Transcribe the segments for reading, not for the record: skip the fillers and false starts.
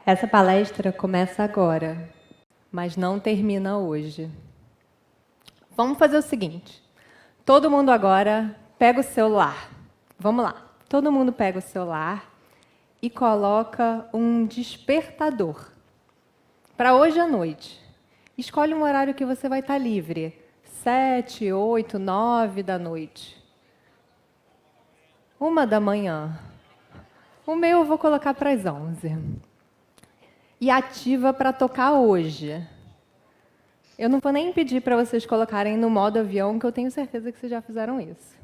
Essa palestra começa agora, mas não termina hoje. Vamos fazer o seguinte. Todo mundo agora pega o celular. Vamos lá. Todo mundo pega o celular e coloca um despertador para hoje à noite. Escolhe um horário que você vai estar livre. 7, 8, 9 da noite. 1 da manhã. O meu eu vou colocar para as 11. E ativa para tocar hoje. Eu não vou nem pedir para vocês colocarem no modo avião, que eu tenho certeza que vocês já fizeram isso.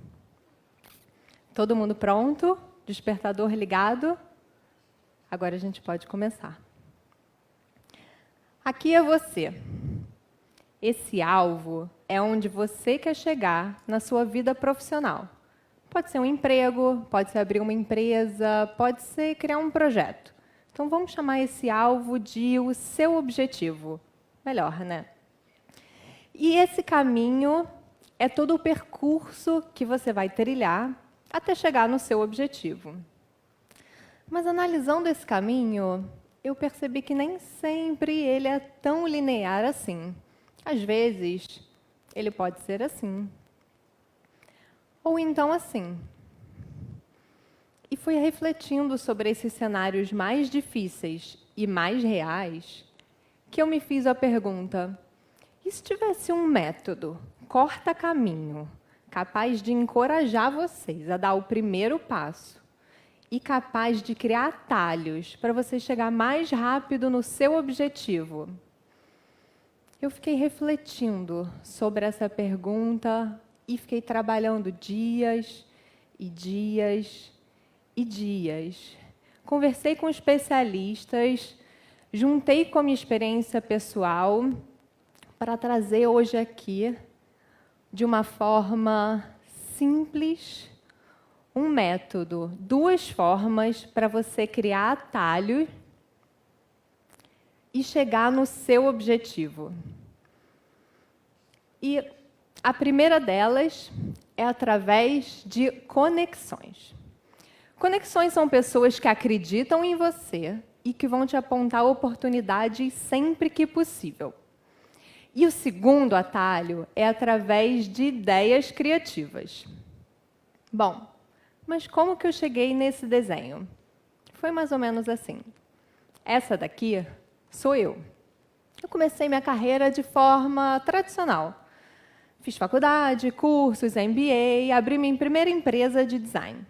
Todo mundo pronto? Despertador ligado? Agora a gente pode começar. Aqui é você. Esse alvo é onde você quer chegar na sua vida profissional. Pode ser um emprego, pode ser abrir uma empresa, pode ser criar um projeto. Então, vamos chamar esse alvo de o seu objetivo. Melhor, né? E esse caminho é todo o percurso que você vai trilhar até chegar no seu objetivo. Mas, analisando esse caminho, eu percebi que nem sempre ele é tão linear assim. Às vezes, ele pode ser assim. Ou então assim. E fui refletindo sobre esses cenários mais difíceis e mais reais que eu me fiz a pergunta: e se tivesse um método, corta-caminho, capaz de encorajar vocês a dar o primeiro passo e capaz de criar atalhos para você chegar mais rápido no seu objetivo? Eu fiquei refletindo sobre essa pergunta e fiquei trabalhando dias e dias e dias. Conversei com especialistas, juntei com a minha experiência pessoal para trazer hoje aqui, de uma forma simples, um método, 2 formas para você criar atalho e chegar no seu objetivo. E a primeira delas é através de conexões. Conexões são pessoas que acreditam em você e que vão te apontar oportunidades sempre que possível. E o segundo atalho é através de ideias criativas. Bom, mas como que eu cheguei nesse desenho? Foi mais ou menos assim. Essa daqui sou eu. Eu comecei minha carreira de forma tradicional. Fiz faculdade, cursos, MBA, abri minha primeira empresa de design.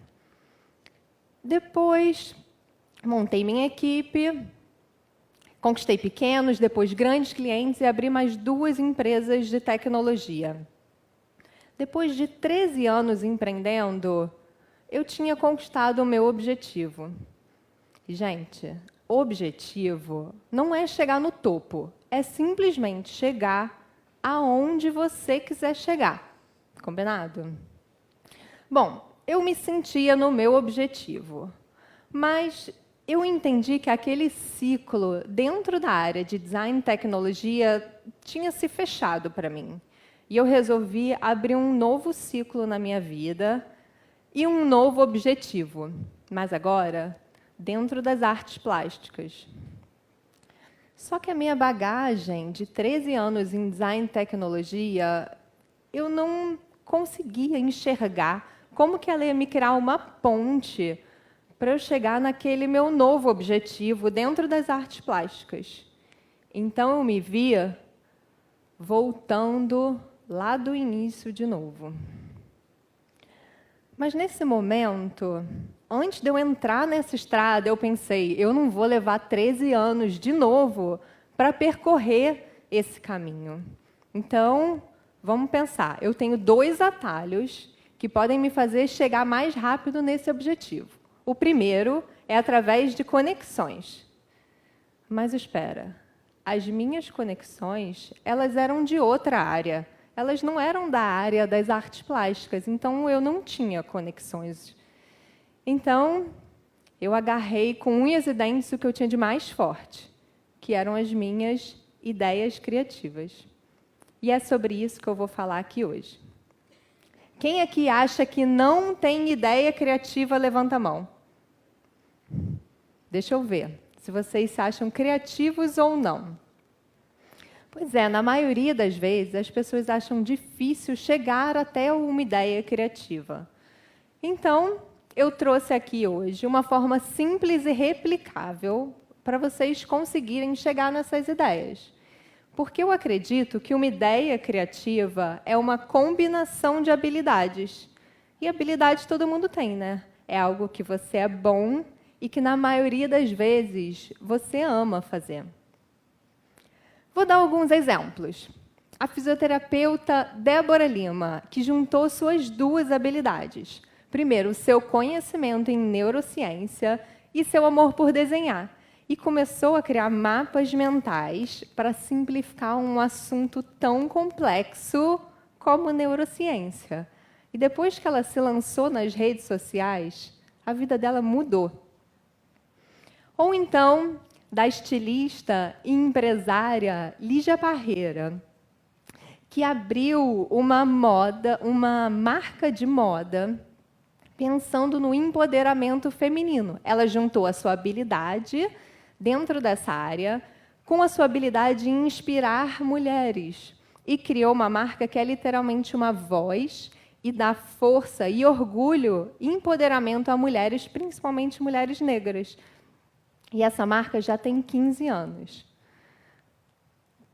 Depois, montei minha equipe, conquistei pequenos, depois grandes clientes e abri mais 2 empresas de tecnologia. Depois de 13 anos empreendendo, eu tinha conquistado o meu objetivo. Gente, objetivo não é chegar no topo, é simplesmente chegar aonde você quiser chegar. Combinado? Bom, eu me sentia no meu objetivo, mas eu entendi que aquele ciclo dentro da área de design e tecnologia tinha se fechado para mim. E eu resolvi abrir um novo ciclo na minha vida e um novo objetivo, mas agora dentro das artes plásticas. Só que a minha bagagem de 13 anos em design e tecnologia, eu não conseguia enxergar como que ela ia me criar uma ponte para eu chegar naquele meu novo objetivo dentro das artes plásticas. Então, eu me via voltando lá do início de novo. Mas, nesse momento, antes de eu entrar nessa estrada, eu pensei, eu não vou levar 13 anos de novo para percorrer esse caminho. Então, vamos pensar, eu tenho 2 atalhos que podem me fazer chegar mais rápido nesse objetivo. O primeiro é através de conexões. Mas espera, as minhas conexões, elas eram de outra área. Elas não eram da área das artes plásticas, então eu não tinha conexões. Então, eu agarrei com unhas e dentes o que eu tinha de mais forte, que eram as minhas ideias criativas. E é sobre isso que eu vou falar aqui hoje. Quem aqui acha que não tem ideia criativa, levanta a mão. Deixa eu ver se vocês se acham criativos ou não. Pois é, na maioria das vezes, as pessoas acham difícil chegar até uma ideia criativa. Então, eu trouxe aqui hoje uma forma simples e replicável para vocês conseguirem chegar nessas ideias. Porque eu acredito que uma ideia criativa é uma combinação de habilidades. E habilidade todo mundo tem, né? É algo que você é bom e que, na maioria das vezes, você ama fazer. Vou dar alguns exemplos. A fisioterapeuta Débora Lima, que juntou suas duas habilidades. Primeiro, o seu conhecimento em neurociência e seu amor por desenhar. E começou a criar mapas mentais para simplificar um assunto tão complexo como neurociência. E depois que ela se lançou nas redes sociais, a vida dela mudou. Ou então, da estilista e empresária Lígia Parreira, que abriu uma marca de moda pensando no empoderamento feminino. Ela juntou a sua habilidade dentro dessa área com a sua habilidade em inspirar mulheres e criou uma marca que é literalmente uma voz e dá força e orgulho e empoderamento a mulheres, principalmente mulheres negras. E essa marca já tem 15 anos.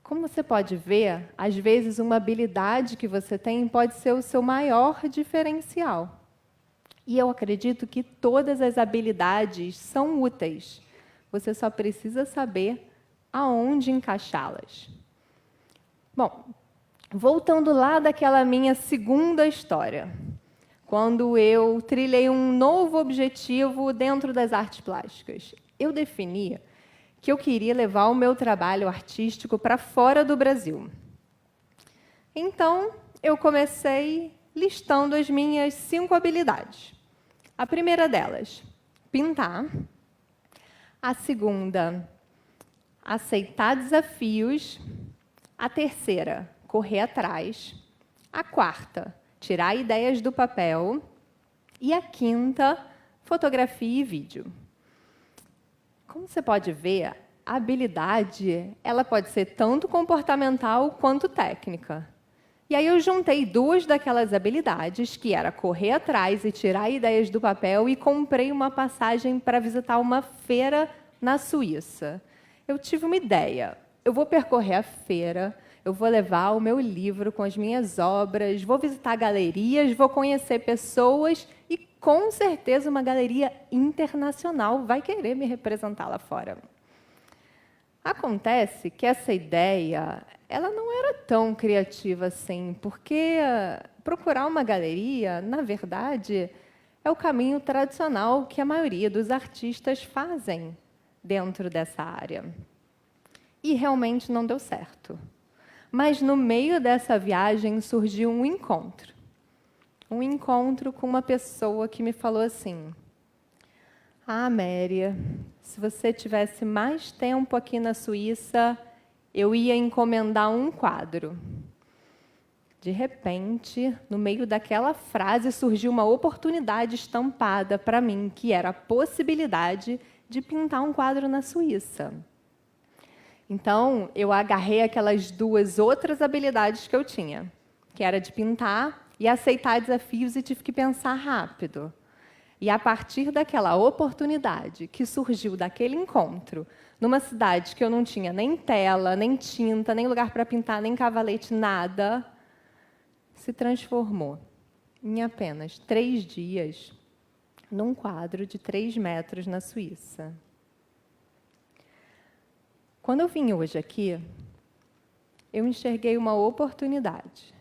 Como você pode ver, às vezes uma habilidade que você tem pode ser o seu maior diferencial. E eu acredito que todas as habilidades são úteis. Você só precisa saber aonde encaixá-las. Bom, voltando lá daquela minha segunda história, quando eu trilhei um novo objetivo dentro das artes plásticas. Eu defini que eu queria levar o meu trabalho artístico para fora do Brasil. Então, eu comecei listando as minhas 5 habilidades. A primeira delas, pintar. A segunda, aceitar desafios. A terceira, correr atrás. A quarta, tirar ideias do papel. E a quinta, fotografia e vídeo. Como você pode ver, a habilidade ela pode ser tanto comportamental quanto técnica. E aí eu juntei 2 daquelas habilidades, que era correr atrás e tirar ideias do papel, e comprei uma passagem para visitar uma feira na Suíça. Eu tive uma ideia. Eu vou percorrer a feira, eu vou levar o meu livro com as minhas obras, vou visitar galerias, vou conhecer pessoas e, com certeza, uma galeria internacional vai querer me representar lá fora. Acontece que essa ideia ela não era tão criativa assim, porque procurar uma galeria, na verdade, é o caminho tradicional que a maioria dos artistas fazem dentro dessa área. E realmente não deu certo. Mas no meio dessa viagem surgiu um encontro. Um encontro com uma pessoa que me falou assim: "Ah, Méria, se você tivesse mais tempo aqui na Suíça, eu ia encomendar um quadro." De repente, no meio daquela frase, surgiu uma oportunidade estampada para mim, que era a possibilidade de pintar um quadro na Suíça. Então, eu agarrei aquelas 2 outras habilidades que eu tinha, que era de pintar e aceitar desafios, e tive que pensar rápido. E a partir daquela oportunidade que surgiu daquele encontro, numa cidade que eu não tinha nem tela, nem tinta, nem lugar para pintar, nem cavalete, nada, se transformou em apenas 3 dias num quadro de 3 metros na Suíça. Quando eu vim hoje aqui, eu enxerguei uma oportunidade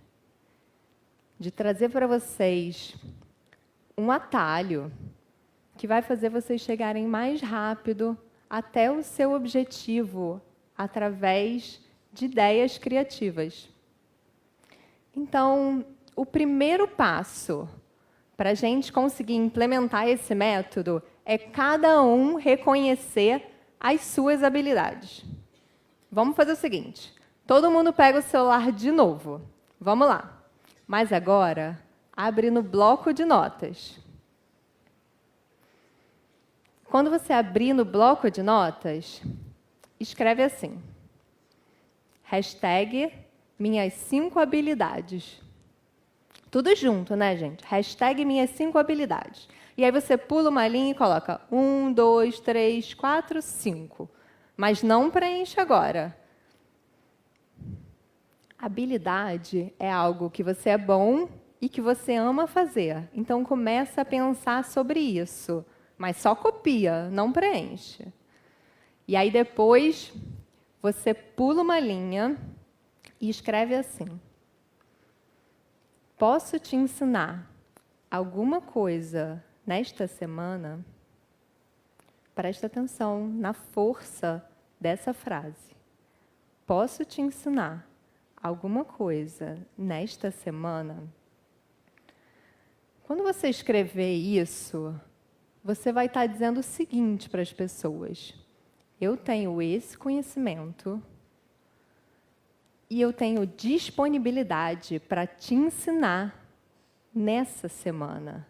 de trazer para vocês um atalho que vai fazer vocês chegarem mais rápido até o seu objetivo através de ideias criativas. Então, o primeiro passo para a gente conseguir implementar esse método é cada um reconhecer as suas habilidades. Vamos fazer o seguinte, todo mundo pega o celular de novo. Vamos lá. Mas agora, abre no bloco de notas. Quando você abrir no bloco de notas, escreve assim, hashtag minhas 5 habilidades. Tudo junto, né, gente? Hashtag minhas 5 habilidades. E aí você pula uma linha e coloca 1, 2, 3, 4, 5. Mas não preenche agora. Habilidade é algo que você é bom e que você ama fazer. Então, começa a pensar sobre isso. Mas só copia, não preenche. E aí, depois, você pula uma linha e escreve assim. Posso te ensinar alguma coisa nesta semana? Presta atenção na força dessa frase. Posso te ensinar alguma coisa nesta semana? Quando você escrever isso, você vai estar dizendo o seguinte para as pessoas. Eu tenho esse conhecimento e eu tenho disponibilidade para te ensinar nessa semana.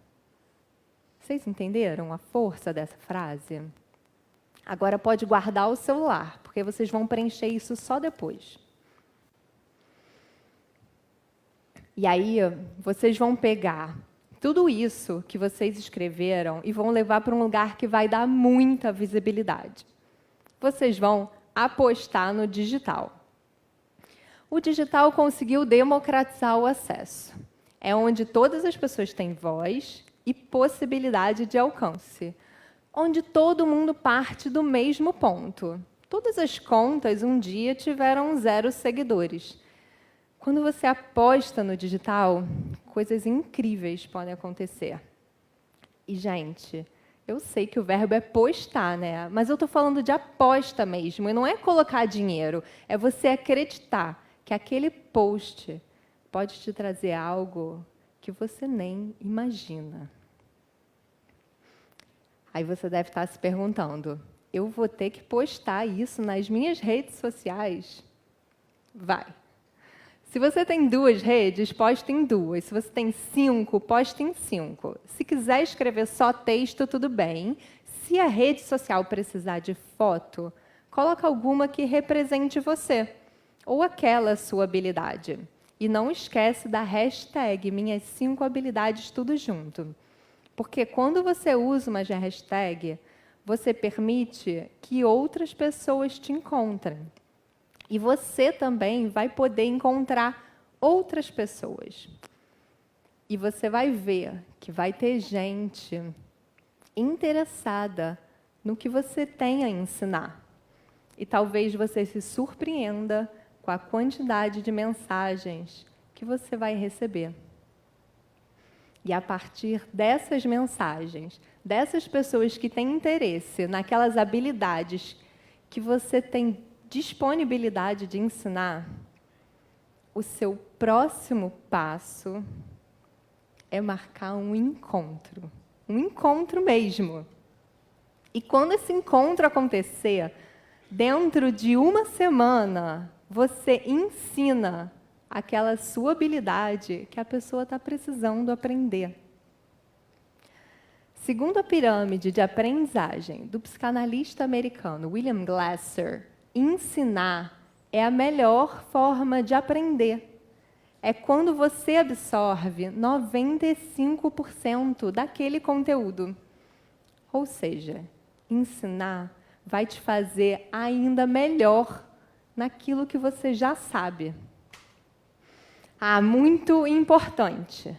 Vocês entenderam a força dessa frase? Agora pode guardar o celular, porque vocês vão preencher isso só depois. E aí, vocês vão pegar tudo isso que vocês escreveram e vão levar para um lugar que vai dar muita visibilidade. Vocês vão apostar no digital. O digital conseguiu democratizar o acesso. É onde todas as pessoas têm voz e possibilidade de alcance. Onde todo mundo parte do mesmo ponto. Todas as contas um dia tiveram 0 seguidores. Quando você aposta no digital, coisas incríveis podem acontecer. E, gente, eu sei que o verbo é postar, né? Mas eu estou falando de aposta mesmo. E não é colocar dinheiro, é você acreditar que aquele post pode te trazer algo que você nem imagina. Aí você deve estar se perguntando, eu vou ter que postar isso nas minhas redes sociais? Vai. Se você tem 2 redes, poste em 2. Se você tem 5, poste em 5. Se quiser escrever só texto, tudo bem. Se a rede social precisar de foto, coloca alguma que represente você, ou aquela sua habilidade. E não esquece da hashtag minhas 5 habilidades tudo junto. Porque quando você usa uma hashtag, você permite que outras pessoas te encontrem. E você também vai poder encontrar outras pessoas. E você vai ver que vai ter gente interessada no que você tem a ensinar. E talvez você se surpreenda com a quantidade de mensagens que você vai receber. E a partir dessas mensagens, dessas pessoas que têm interesse naquelas habilidades que você tem disponibilidade de ensinar, o seu próximo passo é marcar um encontro mesmo. E quando esse encontro acontecer, dentro de uma semana, você ensina aquela sua habilidade que a pessoa está precisando aprender. Segundo a pirâmide de aprendizagem do psicanalista americano William Glasser, ensinar é a melhor forma de aprender. É quando você absorve 95% daquele conteúdo. Ou seja, ensinar vai te fazer ainda melhor naquilo que você já sabe. Muito importante,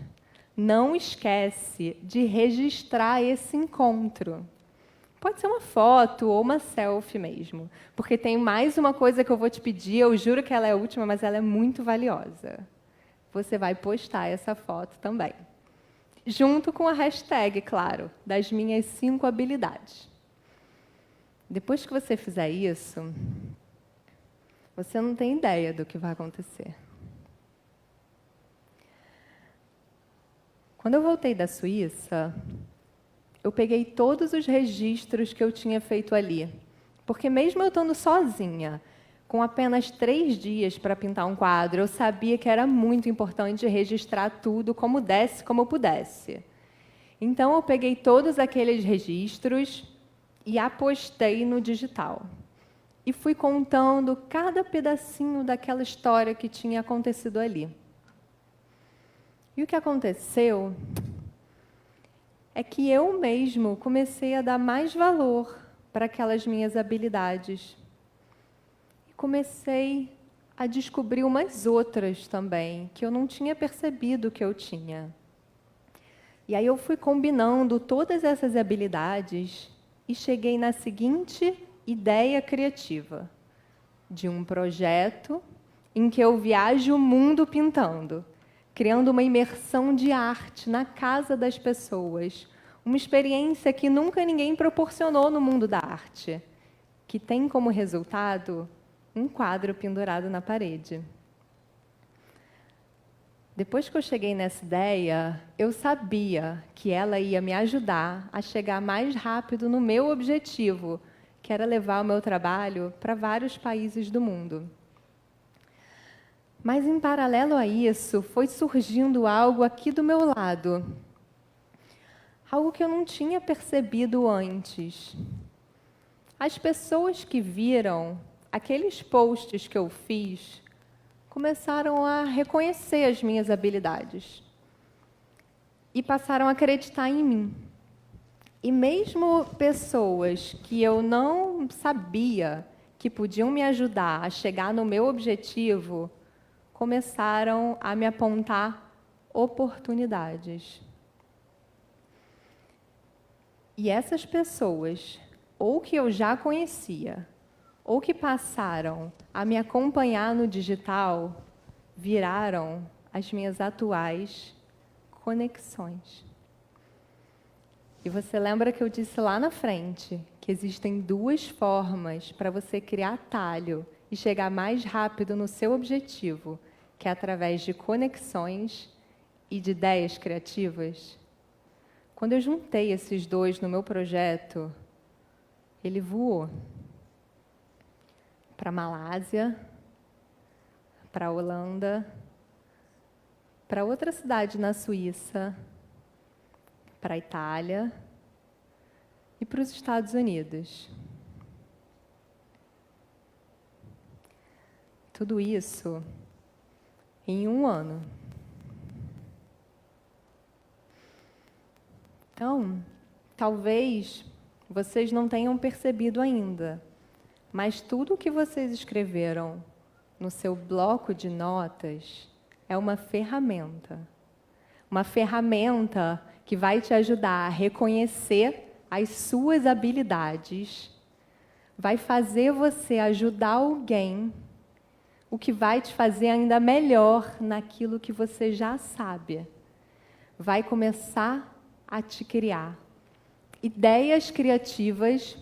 não esquece de registrar esse encontro. Pode ser uma foto ou uma selfie mesmo, porque tem mais uma coisa que eu vou te pedir, eu juro que ela é a última, mas ela é muito valiosa. Você vai postar essa foto também. Junto com a hashtag, claro, das minhas 5 habilidades. Depois que você fizer isso, você não tem ideia do que vai acontecer. Quando eu voltei da Suíça, eu peguei todos os registros que eu tinha feito ali. Porque mesmo eu estando sozinha, com apenas 3 dias para pintar um quadro, eu sabia que era muito importante registrar tudo como desse, como eu pudesse. Então, eu peguei todos aqueles registros e apostei no digital. E fui contando cada pedacinho daquela história que tinha acontecido ali. E o que aconteceu é que eu mesmo comecei a dar mais valor para aquelas minhas habilidades. E comecei a descobrir umas outras também, que eu não tinha percebido que eu tinha. E aí eu fui combinando todas essas habilidades e cheguei na seguinte ideia criativa, de um projeto em que eu viajo o mundo pintando, criando uma imersão de arte na casa das pessoas, uma experiência que nunca ninguém proporcionou no mundo da arte, que tem como resultado um quadro pendurado na parede. Depois que eu cheguei nessa ideia, eu sabia que ela ia me ajudar a chegar mais rápido no meu objetivo, que era levar o meu trabalho para vários países do mundo. Mas, em paralelo a isso, foi surgindo algo aqui do meu lado. Algo que eu não tinha percebido antes. As pessoas que viram aqueles posts que eu fiz começaram a reconhecer as minhas habilidades e passaram a acreditar em mim. E mesmo pessoas que eu não sabia que podiam me ajudar a chegar no meu objetivo, começaram a me apontar oportunidades. E essas pessoas, ou que eu já conhecia, ou que passaram a me acompanhar no digital, viraram as minhas atuais conexões. E você lembra que eu disse lá na frente que existem 2 formas para você criar atalho e chegar mais rápido no seu objetivo, que é através de conexões e de ideias criativas? Quando eu juntei esses 2 no meu projeto, ele voou para a Malásia, para a Holanda, para outra cidade na Suíça, para a Itália e para os Estados Unidos. Tudo isso em 1 ano. Então, talvez vocês não tenham percebido ainda, mas tudo o que vocês escreveram no seu bloco de notas é uma ferramenta. Uma ferramenta que vai te ajudar a reconhecer as suas habilidades, vai fazer você ajudar alguém, o que vai te fazer ainda melhor naquilo que você já sabe. Vai começar a te criar ideias criativas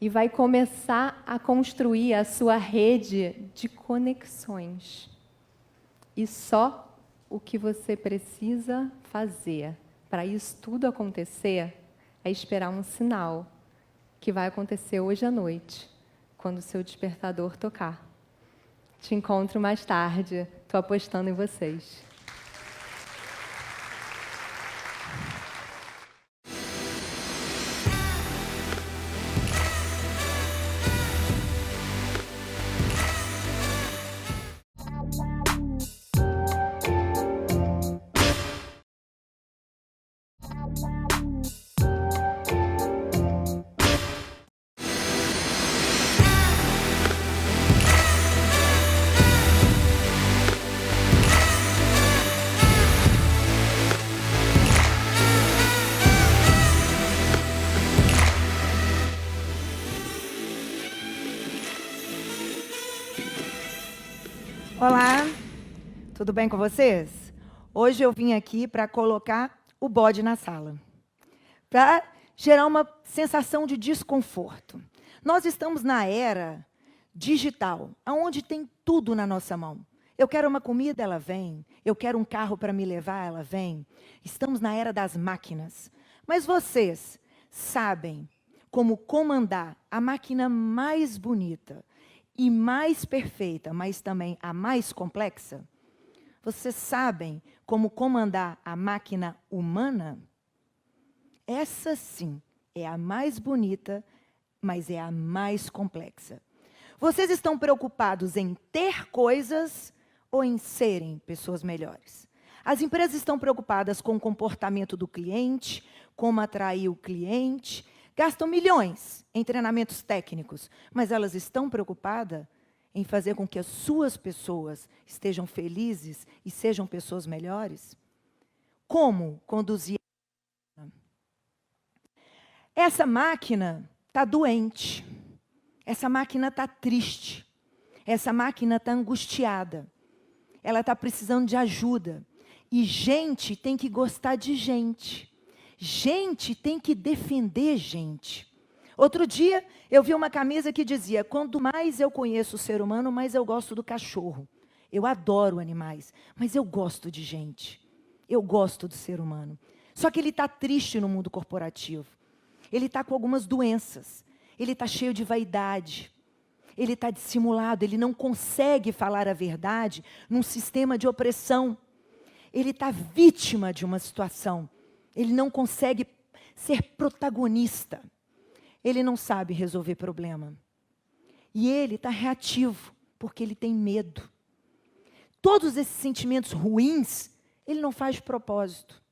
e vai começar a construir a sua rede de conexões. E só o que você precisa fazer para isso tudo acontecer é esperar um sinal que vai acontecer hoje à noite, quando o seu despertador tocar. Te encontro mais tarde. Estou apostando em vocês. Olá, tudo bem com vocês? Hoje eu vim aqui para colocar o bode na sala, para gerar uma sensação de desconforto. Nós estamos na era digital, onde tem tudo na nossa mão. Eu quero uma comida, ela vem. Eu quero um carro para me levar, ela vem. Estamos na era das máquinas. Mas vocês sabem como comandar a máquina mais bonita e mais perfeita, mas também a mais complexa? Vocês sabem como comandar a máquina humana? Essa sim é a mais bonita, mas é a mais complexa. Vocês estão preocupados em ter coisas ou em serem pessoas melhores? As empresas estão preocupadas com o comportamento do cliente, como atrair o cliente, gastam milhões em treinamentos técnicos, mas elas estão preocupadas em fazer com que as suas pessoas estejam felizes e sejam pessoas melhores? Como conduzir? Essa máquina está doente, essa máquina está triste, essa máquina está angustiada, ela está precisando de ajuda. E gente tem que gostar de gente. Gente tem que defender gente. Outro dia, eu vi uma camisa que dizia: quanto mais eu conheço o ser humano, mais eu gosto do cachorro. Eu adoro animais, mas eu gosto de gente. Eu gosto do ser humano. Só que ele está triste no mundo corporativo. Ele está com algumas doenças. Ele está cheio de vaidade. Ele está dissimulado. Ele não consegue falar a verdade num sistema de opressão. Ele está vítima de uma situação. Ele não consegue ser protagonista. Ele não sabe resolver problema. E ele está reativo, porque ele tem medo. Todos esses sentimentos ruins, ele não faz de propósito.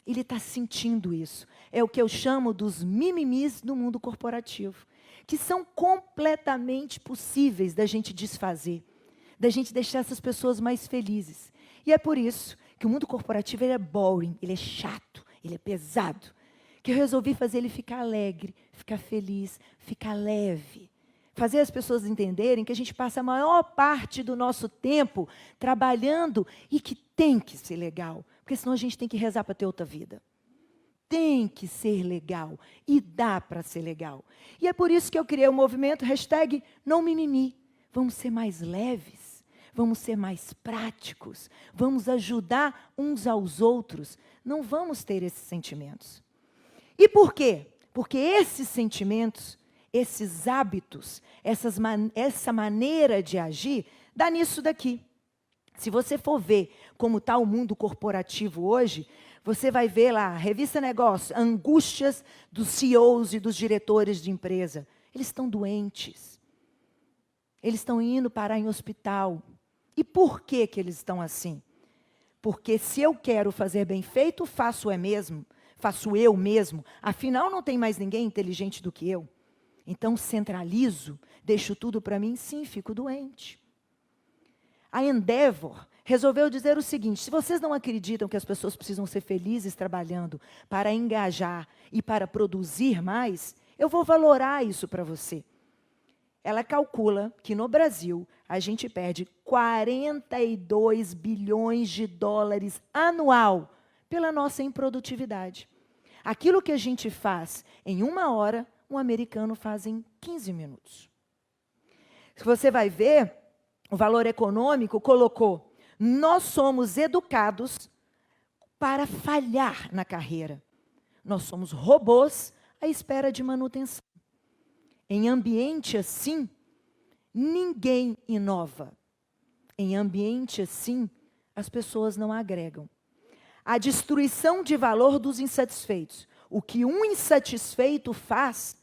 Ele está sentindo isso. É o que eu chamo dos mimimis do mundo corporativo, que são completamente possíveis da gente desfazer, da gente deixar essas pessoas mais felizes. E é por isso que o mundo corporativo ele é boring, ele é chato, ele é pesado, que eu resolvi fazer ele ficar alegre, ficar feliz, ficar leve. Fazer as pessoas entenderem que a gente passa a maior parte do nosso tempo trabalhando e que tem que ser legal, porque senão a gente tem que rezar para ter outra vida. Tem que ser legal e dá para ser legal. E é por isso que eu criei o movimento #NãoMimimi. Vamos ser mais leves. Vamos ser mais práticos, vamos ajudar uns aos outros, não vamos ter esses sentimentos. E por quê? Porque esses sentimentos, esses hábitos, essa maneira de agir, dá nisso daqui. Se você for ver como está o mundo corporativo hoje, você vai ver lá, Revista Negócio, angústias dos CEOs e dos diretores de empresa. Eles estão doentes. Eles estão indo parar em hospital. E por que que eles estão assim? Porque se eu quero fazer bem feito, faço eu mesmo. Afinal, não tem mais ninguém inteligente do que eu. Então, centralizo, deixo tudo para mim, sim, fico doente. A Endeavor resolveu dizer o seguinte: se vocês não acreditam que as pessoas precisam ser felizes trabalhando para engajar e para produzir mais, eu vou valorar isso para você. Ela calcula que no Brasil a gente perde 42 bilhões de dólares anual pela nossa improdutividade. Aquilo que a gente faz em 1 hora, um americano faz em 15 minutos. Se você vai ver, o Valor Econômico colocou: nós somos educados para falhar na carreira. Nós somos robôs à espera de manutenção. Em ambiente assim, ninguém inova. Em ambiente assim, as pessoas não agregam. A destruição de valor dos insatisfeitos. O que um insatisfeito faz,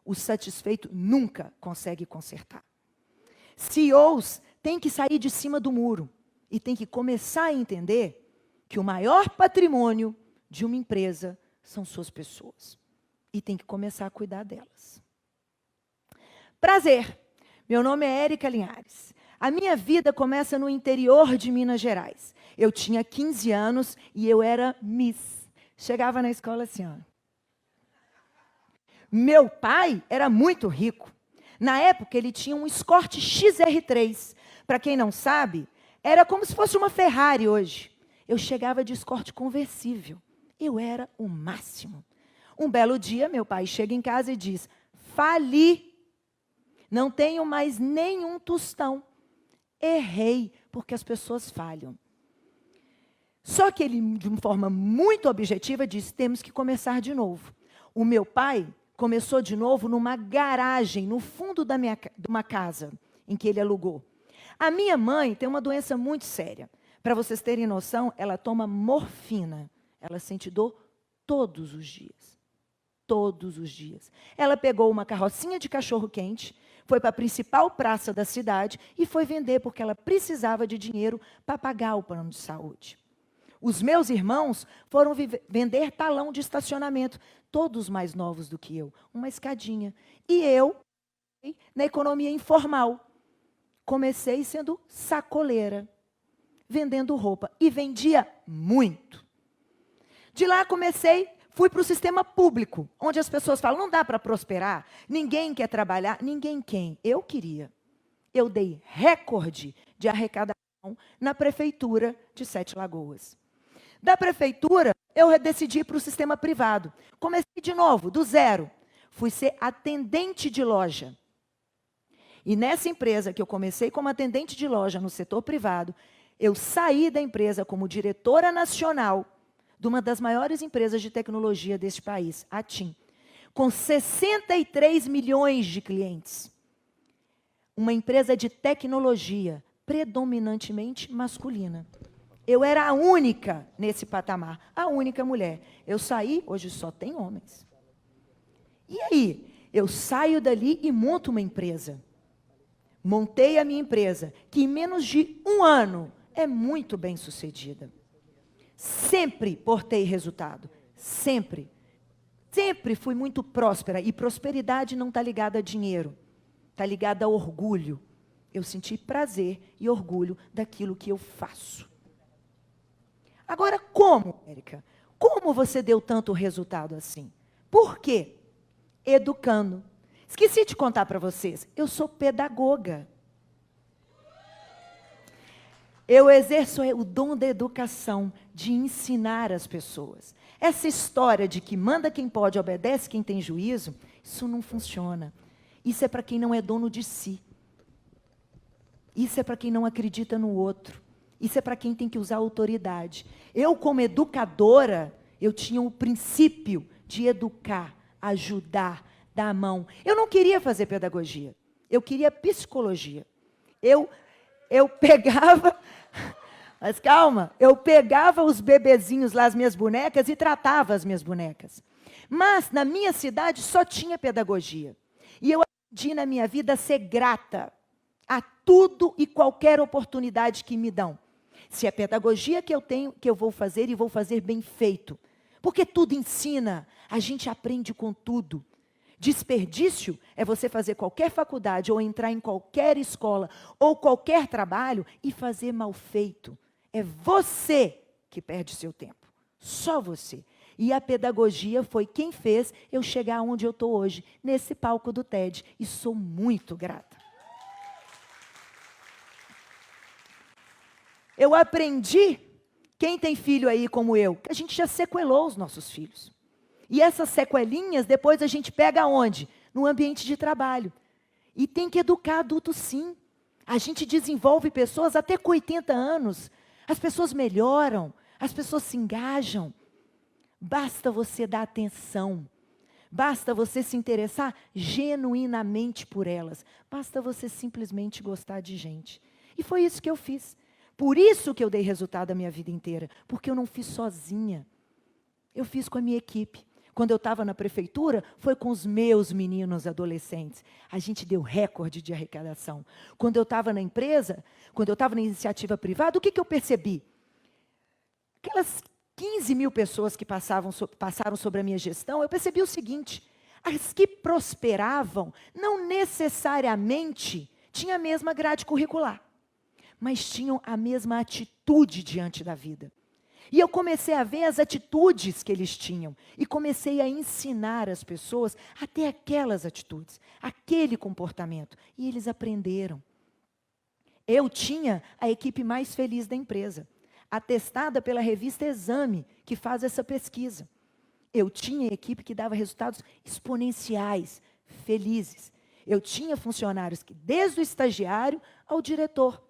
o satisfeito nunca consegue consertar. CEOs têm que sair de cima do muro e têm que começar a entender que o maior patrimônio de uma empresa são suas pessoas. E tem que começar a cuidar delas. Prazer, meu nome é Érica Linhares. A minha vida começa no interior de Minas Gerais. Eu tinha 15 anos e eu era Miss. Chegava na escola assim, ó. Meu pai era muito rico. Na época, ele tinha um Escort XR3. Para quem não sabe, era como se fosse uma Ferrari hoje. Eu chegava de Escort conversível. Eu era o máximo. Um belo dia, meu pai chega em casa e diz: fali, não tenho mais nenhum tostão. Errei, porque as pessoas falham. Só que ele, de uma forma muito objetiva, disse: temos que começar de novo. O meu pai começou de novo numa garagem, no fundo de uma casa em que ele alugou. A minha mãe tem uma doença muito séria. Para vocês terem noção, ela toma morfina. Ela sente dor todos os dias. Todos os dias. Ela pegou uma carrocinha de cachorro-quente, foi para a principal praça da cidade e foi vender, porque ela precisava de dinheiro para pagar o plano de saúde. Os meus irmãos foram vender talão de estacionamento, todos mais novos do que eu, uma escadinha. E eu, na economia informal, comecei sendo sacoleira, vendendo roupa. E vendia muito. De lá fui para o sistema público, onde as pessoas falam: não dá para prosperar, ninguém quer trabalhar. Ninguém quem? Eu queria. Eu dei recorde de arrecadação na prefeitura de Sete Lagoas. Da prefeitura, eu decidi ir para o sistema privado. Comecei de novo, do zero. Fui ser atendente de loja. E nessa empresa que eu comecei como atendente de loja no setor privado, eu saí da empresa como diretora nacional de uma das maiores empresas de tecnologia deste país, a TIM, com 63 milhões de clientes. Uma empresa de tecnologia, predominantemente masculina. Eu era a única nesse patamar, a única mulher. Eu saí, hoje só tem homens. E aí, eu saio dali e monto uma empresa. Montei a minha empresa, que em menos de 1 ano é muito bem sucedida. Sempre portei resultado, sempre. Sempre fui muito próspera, e prosperidade não está ligada a dinheiro, está ligada a orgulho. Eu senti prazer e orgulho daquilo que eu faço. Agora, como, Érica? Como você deu tanto resultado assim? Por quê? Educando. Esqueci de contar para vocês, eu sou pedagoga. Eu exerço o dom da educação, de ensinar as pessoas. Essa história de que manda quem pode, obedece quem tem juízo, isso não funciona. Isso é para quem não é dono de si. Isso é para quem não acredita no outro. Isso é para quem tem que usar autoridade. Eu, como educadora, eu tinha o princípio de educar, ajudar, dar a mão. Eu não queria fazer pedagogia. Eu queria psicologia. Eu pegava... Mas calma, eu pegava os bebezinhos lá, as minhas bonecas, e tratava as minhas bonecas. Mas, na minha cidade, só tinha pedagogia. E eu aprendi na minha vida a ser grata a tudo e qualquer oportunidade que me dão. Se é pedagogia que eu tenho, que eu vou fazer, e vou fazer bem feito. Porque tudo ensina, a gente aprende com tudo. Desperdício é você fazer qualquer faculdade, ou entrar em qualquer escola, ou qualquer trabalho, e fazer mal feito. É você que perde seu tempo. Só você. E a pedagogia foi quem fez eu chegar onde eu estou hoje, nesse palco do TED. E sou muito grata. Eu aprendi, quem tem filho aí como eu, que a gente já sequelou os nossos filhos. E essas sequelinhas, depois a gente pega onde? No ambiente de trabalho. E tem que educar adultos, sim. A gente desenvolve pessoas até com 80 anos. As pessoas melhoram, as pessoas se engajam. Basta você dar atenção. Basta você se interessar genuinamente por elas. Basta você simplesmente gostar de gente. E foi isso que eu fiz. Por isso que eu dei resultado a minha vida inteira. Porque eu não fiz sozinha. Eu fiz com a minha equipe. Quando eu estava na prefeitura, foi com os meus meninos adolescentes. A gente deu recorde de arrecadação. Quando eu estava na empresa, quando eu estava na iniciativa privada, o que eu percebi? Aquelas 15 mil pessoas que passaram sobre a minha gestão, eu percebi o seguinte: as que prosperavam não necessariamente tinham a mesma grade curricular, mas tinham a mesma atitude diante da vida. E eu comecei a ver as atitudes que eles tinham. E comecei a ensinar as pessoas a ter aquelas atitudes, aquele comportamento. E eles aprenderam. Eu tinha a equipe mais feliz da empresa, atestada pela revista Exame, que faz essa pesquisa. Eu tinha equipe que dava resultados exponenciais, felizes. Eu tinha funcionários que, desde o estagiário ao diretor,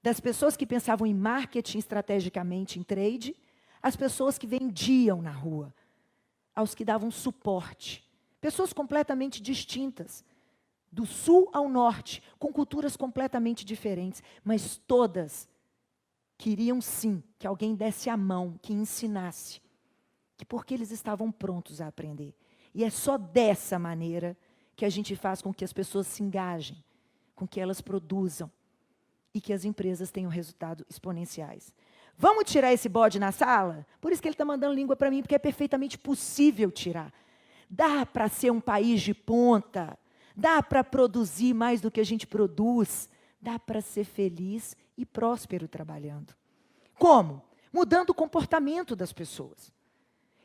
das pessoas que pensavam em marketing estrategicamente em trade, as pessoas que vendiam na rua, aos que davam suporte. Pessoas completamente distintas, do sul ao norte, com culturas completamente diferentes, mas todas queriam sim que alguém desse a mão, que ensinasse, que porque eles estavam prontos a aprender. E é só dessa maneira que a gente faz com que as pessoas se engajem, com que elas produzam e que as empresas tenham resultados exponenciais. Vamos tirar esse bode na sala? Por isso que ele está mandando língua para mim, porque é perfeitamente possível tirar. Dá para ser um país de ponta, dá para produzir mais do que a gente produz, dá para ser feliz e próspero trabalhando. Como? Mudando o comportamento das pessoas.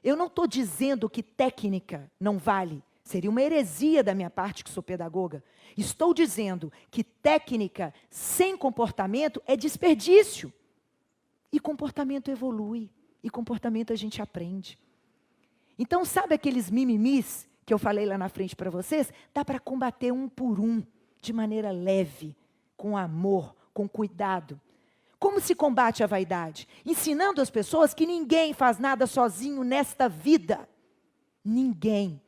Eu não estou dizendo que técnica não vale. Seria uma heresia da minha parte, que sou pedagoga. Estou dizendo que técnica sem comportamento é desperdício. E comportamento evolui. E comportamento a gente aprende. Então, sabe aqueles mimimis que eu falei lá na frente para vocês? Dá para combater um por um, de maneira leve, com amor, com cuidado. Como se combate a vaidade? Ensinando as pessoas que ninguém faz nada sozinho nesta vida. Ninguém.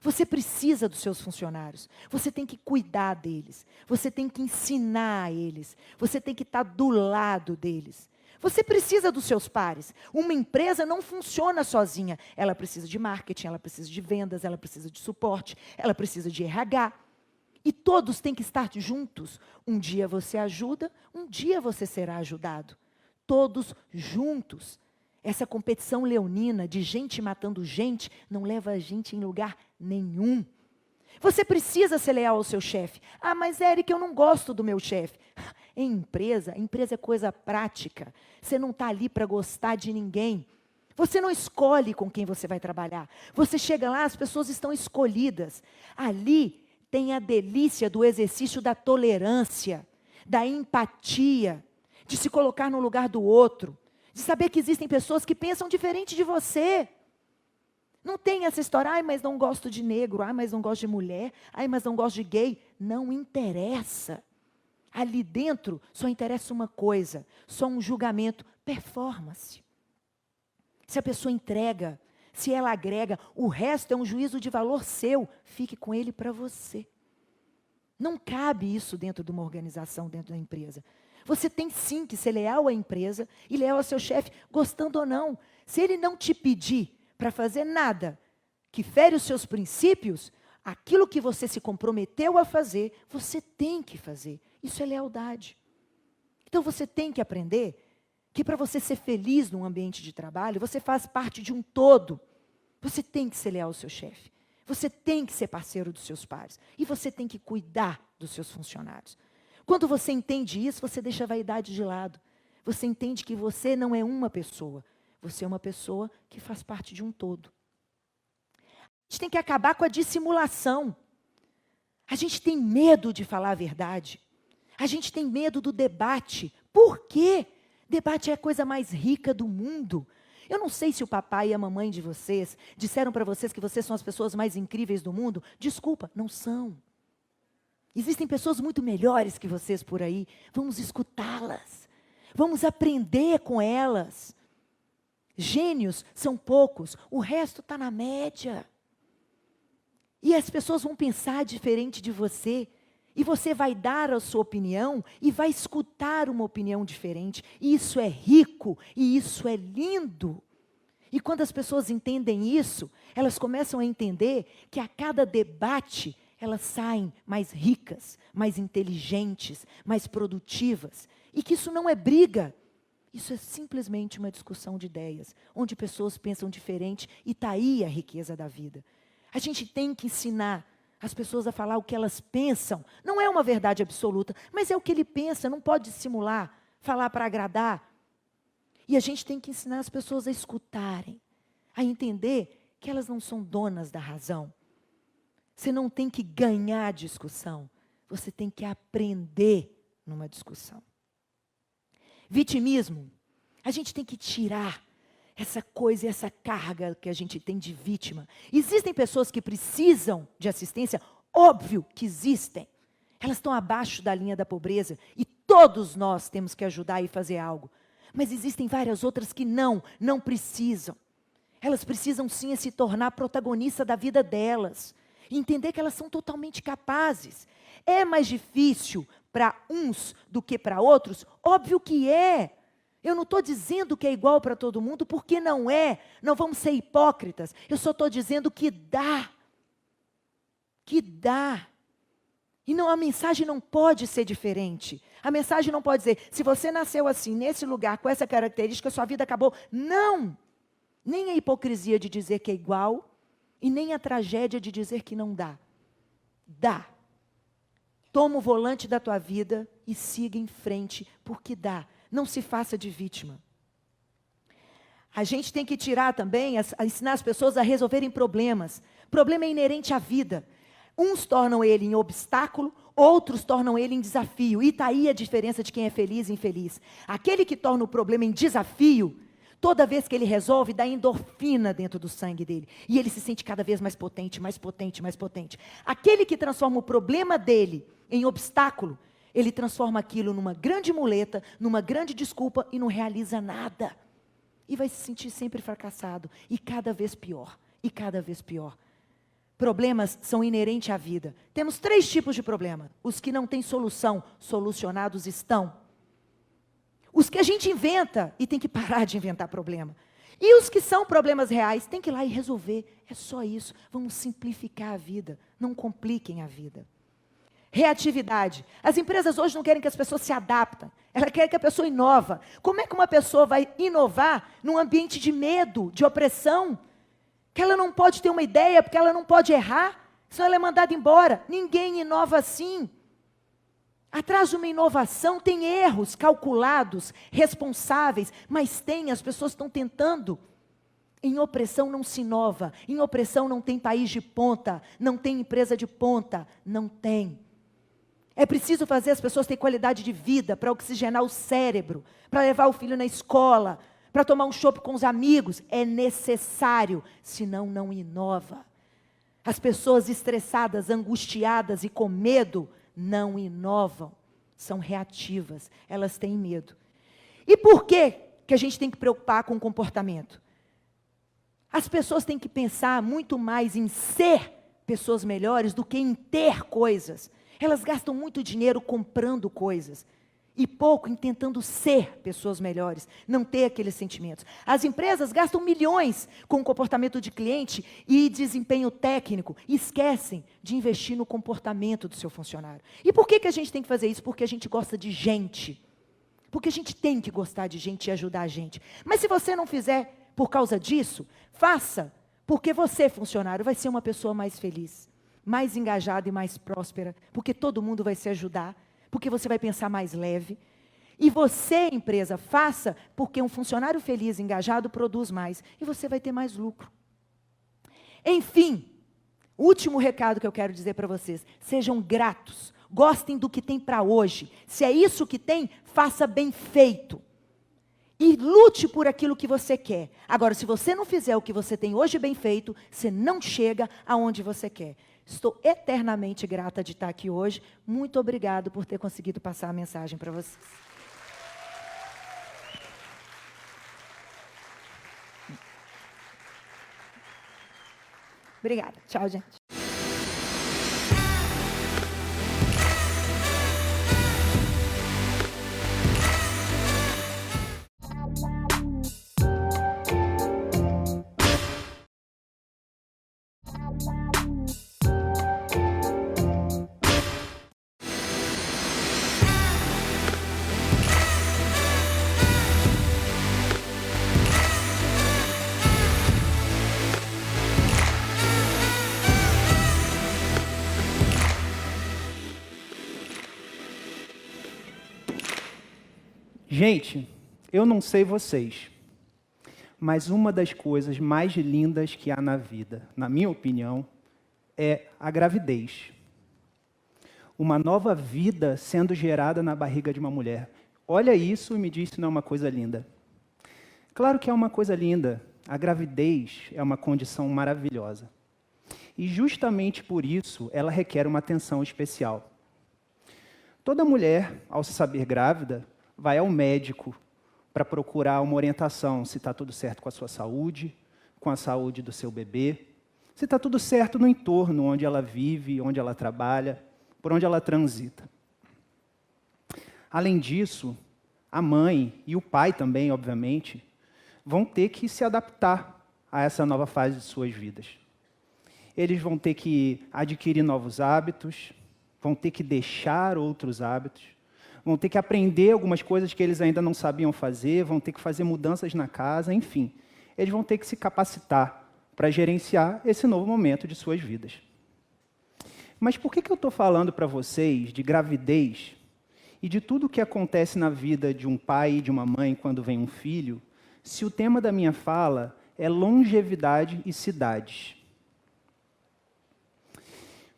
Você precisa dos seus funcionários. Você tem que cuidar deles. Você tem que ensinar a eles. Você tem que estar do lado deles. Você precisa dos seus pares. Uma empresa não funciona sozinha. Ela precisa de marketing, ela precisa de vendas, ela precisa de suporte, ela precisa de RH. E todos têm que estar juntos. Um dia você ajuda, um dia você será ajudado. Todos juntos. Essa competição leonina de gente matando gente não leva a gente em lugar nenhum. Você precisa ser leal ao seu chefe. Ah, mas Eric, eu não gosto do meu chefe. Em empresa é coisa prática. Você não está ali para gostar de ninguém. Você não escolhe com quem você vai trabalhar. Você chega lá, as pessoas estão escolhidas. Ali tem a delícia do exercício da tolerância, da empatia, de se colocar no lugar do outro, de saber que existem pessoas que pensam diferente de você. Não tem essa história, ai, mas não gosto de negro, ai, mas não gosto de mulher, ai, mas não gosto de gay. Não interessa. Ali dentro só interessa uma coisa, só um julgamento, performance. Se a pessoa entrega, se ela agrega, o resto é um juízo de valor seu, fique com ele para você. Não cabe isso dentro de uma organização, dentro da empresa. Você tem sim que ser leal à empresa e leal ao seu chefe, gostando ou não. Se ele não te pedir para fazer nada que fere os seus princípios, aquilo que você se comprometeu a fazer, você tem que fazer. Isso é lealdade. Então você tem que aprender que para você ser feliz num ambiente de trabalho, você faz parte de um todo. Você tem que ser leal ao seu chefe. Você tem que ser parceiro dos seus pares. E você tem que cuidar dos seus funcionários. Quando você entende isso, você deixa a vaidade de lado. Você entende que você não é uma pessoa. Você é uma pessoa que faz parte de um todo. A gente tem que acabar com a dissimulação. A gente tem medo de falar a verdade. A gente tem medo do debate. Por quê? Debate é a coisa mais rica do mundo. Eu não sei se o papai e a mamãe de vocês disseram para vocês que vocês são as pessoas mais incríveis do mundo. Desculpa, não são. Existem pessoas muito melhores que vocês por aí. Vamos escutá-las. Vamos aprender com elas. Gênios são poucos, o resto está na média. E as pessoas vão pensar diferente de você. E você vai dar a sua opinião e vai escutar uma opinião diferente. E isso é rico e isso é lindo. E quando as pessoas entendem isso, elas começam a entender que a cada debate elas saem mais ricas, mais inteligentes, mais produtivas. E que isso não é briga. Isso é simplesmente uma discussão de ideias, onde pessoas pensam diferente e está aí a riqueza da vida. A gente tem que ensinar as pessoas a falar o que elas pensam. Não é uma verdade absoluta, mas é o que ele pensa, não pode dissimular, falar para agradar. E a gente tem que ensinar as pessoas a escutarem, a entender que elas não são donas da razão. Você não tem que ganhar a discussão, você tem que aprender numa discussão. Vitimismo, a gente tem que tirar essa coisa, essa carga que a gente tem de vítima. Existem pessoas que precisam de assistência? Óbvio que existem. Elas estão abaixo da linha da pobreza e todos nós temos que ajudar e fazer algo. Mas existem várias outras que não precisam. Elas precisam sim se tornar protagonista da vida delas. E entender que elas são totalmente capazes. É mais difícil para uns do que para outros? Óbvio que é. Eu não estou dizendo que é igual para todo mundo, porque não é. Não vamos ser hipócritas. Eu só estou dizendo que dá. Que dá. E não, a mensagem não pode ser diferente. A mensagem não pode dizer, se você nasceu assim, nesse lugar, com essa característica, sua vida acabou. Não! Nem a hipocrisia de dizer que é igual, e nem a tragédia de dizer que não dá. Dá. Toma o volante da tua vida e siga em frente, porque dá. Não se faça de vítima. A gente tem que tirar também, ensinar as pessoas a resolverem problemas. Problema é inerente à vida. Uns tornam ele em obstáculo, outros tornam ele em desafio. E está aí a diferença de quem é feliz e infeliz. Aquele que torna o problema em desafio, toda vez que ele resolve, dá endorfina dentro do sangue dele. E ele se sente cada vez mais potente, mais potente, mais potente. Aquele que transforma o problema dele em obstáculo, ele transforma aquilo numa grande muleta, numa grande desculpa e não realiza nada. E vai se sentir sempre fracassado. E cada vez pior. E cada vez pior. Problemas são inerentes à vida. Temos 3 tipos de problema. Os que não têm solução, solucionados estão. Os que a gente inventa e tem que parar de inventar problema. E os que são problemas reais, tem que ir lá e resolver. É só isso. Vamos simplificar a vida. Não compliquem a vida. Reatividade. As empresas hoje não querem que as pessoas se adaptem. Elas querem que a pessoa inova. Como é que uma pessoa vai inovar num ambiente de medo, de opressão? Que ela não pode ter uma ideia, porque ela não pode errar, senão ela é mandada embora. Ninguém inova assim. Atrás de uma inovação tem erros calculados, responsáveis, mas as pessoas estão tentando. Em opressão não se inova, em opressão não tem país de ponta, não tem empresa de ponta, não tem. É preciso fazer as pessoas terem qualidade de vida, para oxigenar o cérebro, para levar o filho na escola, para tomar um chopp com os amigos. É necessário, senão não inova. As pessoas estressadas, angustiadas e com medo, não inovam. São reativas, elas têm medo. E por que a gente tem que preocupar com o comportamento? As pessoas têm que pensar muito mais em ser pessoas melhores do que em ter coisas. Elas gastam muito dinheiro comprando coisas e pouco em tentando ser pessoas melhores, não ter aqueles sentimentos. As empresas gastam milhões com o comportamento de cliente e desempenho técnico e esquecem de investir no comportamento do seu funcionário. E por que a gente tem que fazer isso? Porque a gente gosta de gente. Porque a gente tem que gostar de gente e ajudar a gente. Mas se você não fizer por causa disso, faça, porque você, funcionário, vai ser uma pessoa mais feliz, mais engajada e mais próspera, porque todo mundo vai se ajudar, porque você vai pensar mais leve. E você, empresa, faça, porque um funcionário feliz, engajado, produz mais, e você vai ter mais lucro. Enfim, último recado que eu quero dizer para vocês, sejam gratos, gostem do que tem para hoje. Se é isso que tem, faça bem feito. E lute por aquilo que você quer. Agora, se você não fizer o que você tem hoje bem feito, você não chega aonde você quer. Estou eternamente grata de estar aqui hoje. Muito obrigado por ter conseguido passar a mensagem para vocês. Obrigada. Tchau, gente. Gente, eu não sei vocês, mas uma das coisas mais lindas que há na vida, na minha opinião, é a gravidez. Uma nova vida sendo gerada na barriga de uma mulher. Olha isso e me diz se não é uma coisa linda. Claro que é uma coisa linda. A gravidez é uma condição maravilhosa. E justamente por isso, ela requer uma atenção especial. Toda mulher, ao se saber grávida, vai ao médico para procurar uma orientação, se está tudo certo com a sua saúde, com a saúde do seu bebê, se está tudo certo no entorno onde ela vive, onde ela trabalha, por onde ela transita. Além disso, a mãe e o pai também, obviamente, vão ter que se adaptar a essa nova fase de suas vidas. Eles vão ter que adquirir novos hábitos, vão ter que deixar outros hábitos, vão ter que aprender algumas coisas que eles ainda não sabiam fazer, vão ter que fazer mudanças na casa, enfim. Eles vão ter que se capacitar para gerenciar esse novo momento de suas vidas. Mas por que eu estou falando para vocês de gravidez e de tudo o que acontece na vida de um pai e de uma mãe quando vem um filho, se o tema da minha fala é longevidade e cidades?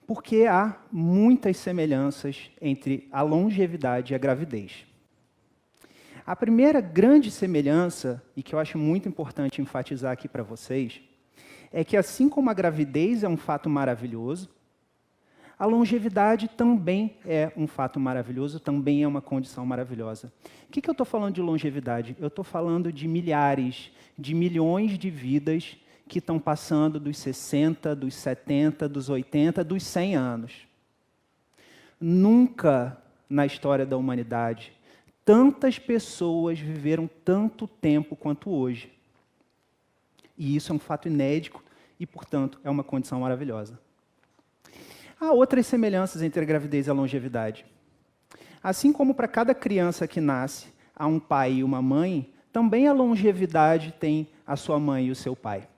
Porque há muitas semelhanças entre a longevidade e a gravidez. A primeira grande semelhança, e que eu acho muito importante enfatizar aqui para vocês, é que assim como a gravidez é um fato maravilhoso, a longevidade também é um fato maravilhoso, também é uma condição maravilhosa. O que eu estou falando de longevidade? Eu estou falando de milhares, de milhões de vidas que estão passando dos 60, dos 70, dos 80, dos 100 anos. Nunca na história da humanidade tantas pessoas viveram tanto tempo quanto hoje. E isso é um fato inédito e, portanto, é uma condição maravilhosa. Há outras semelhanças entre a gravidez e a longevidade. Assim como para cada criança que nasce há um pai e uma mãe, também a longevidade tem a sua mãe e o seu pai.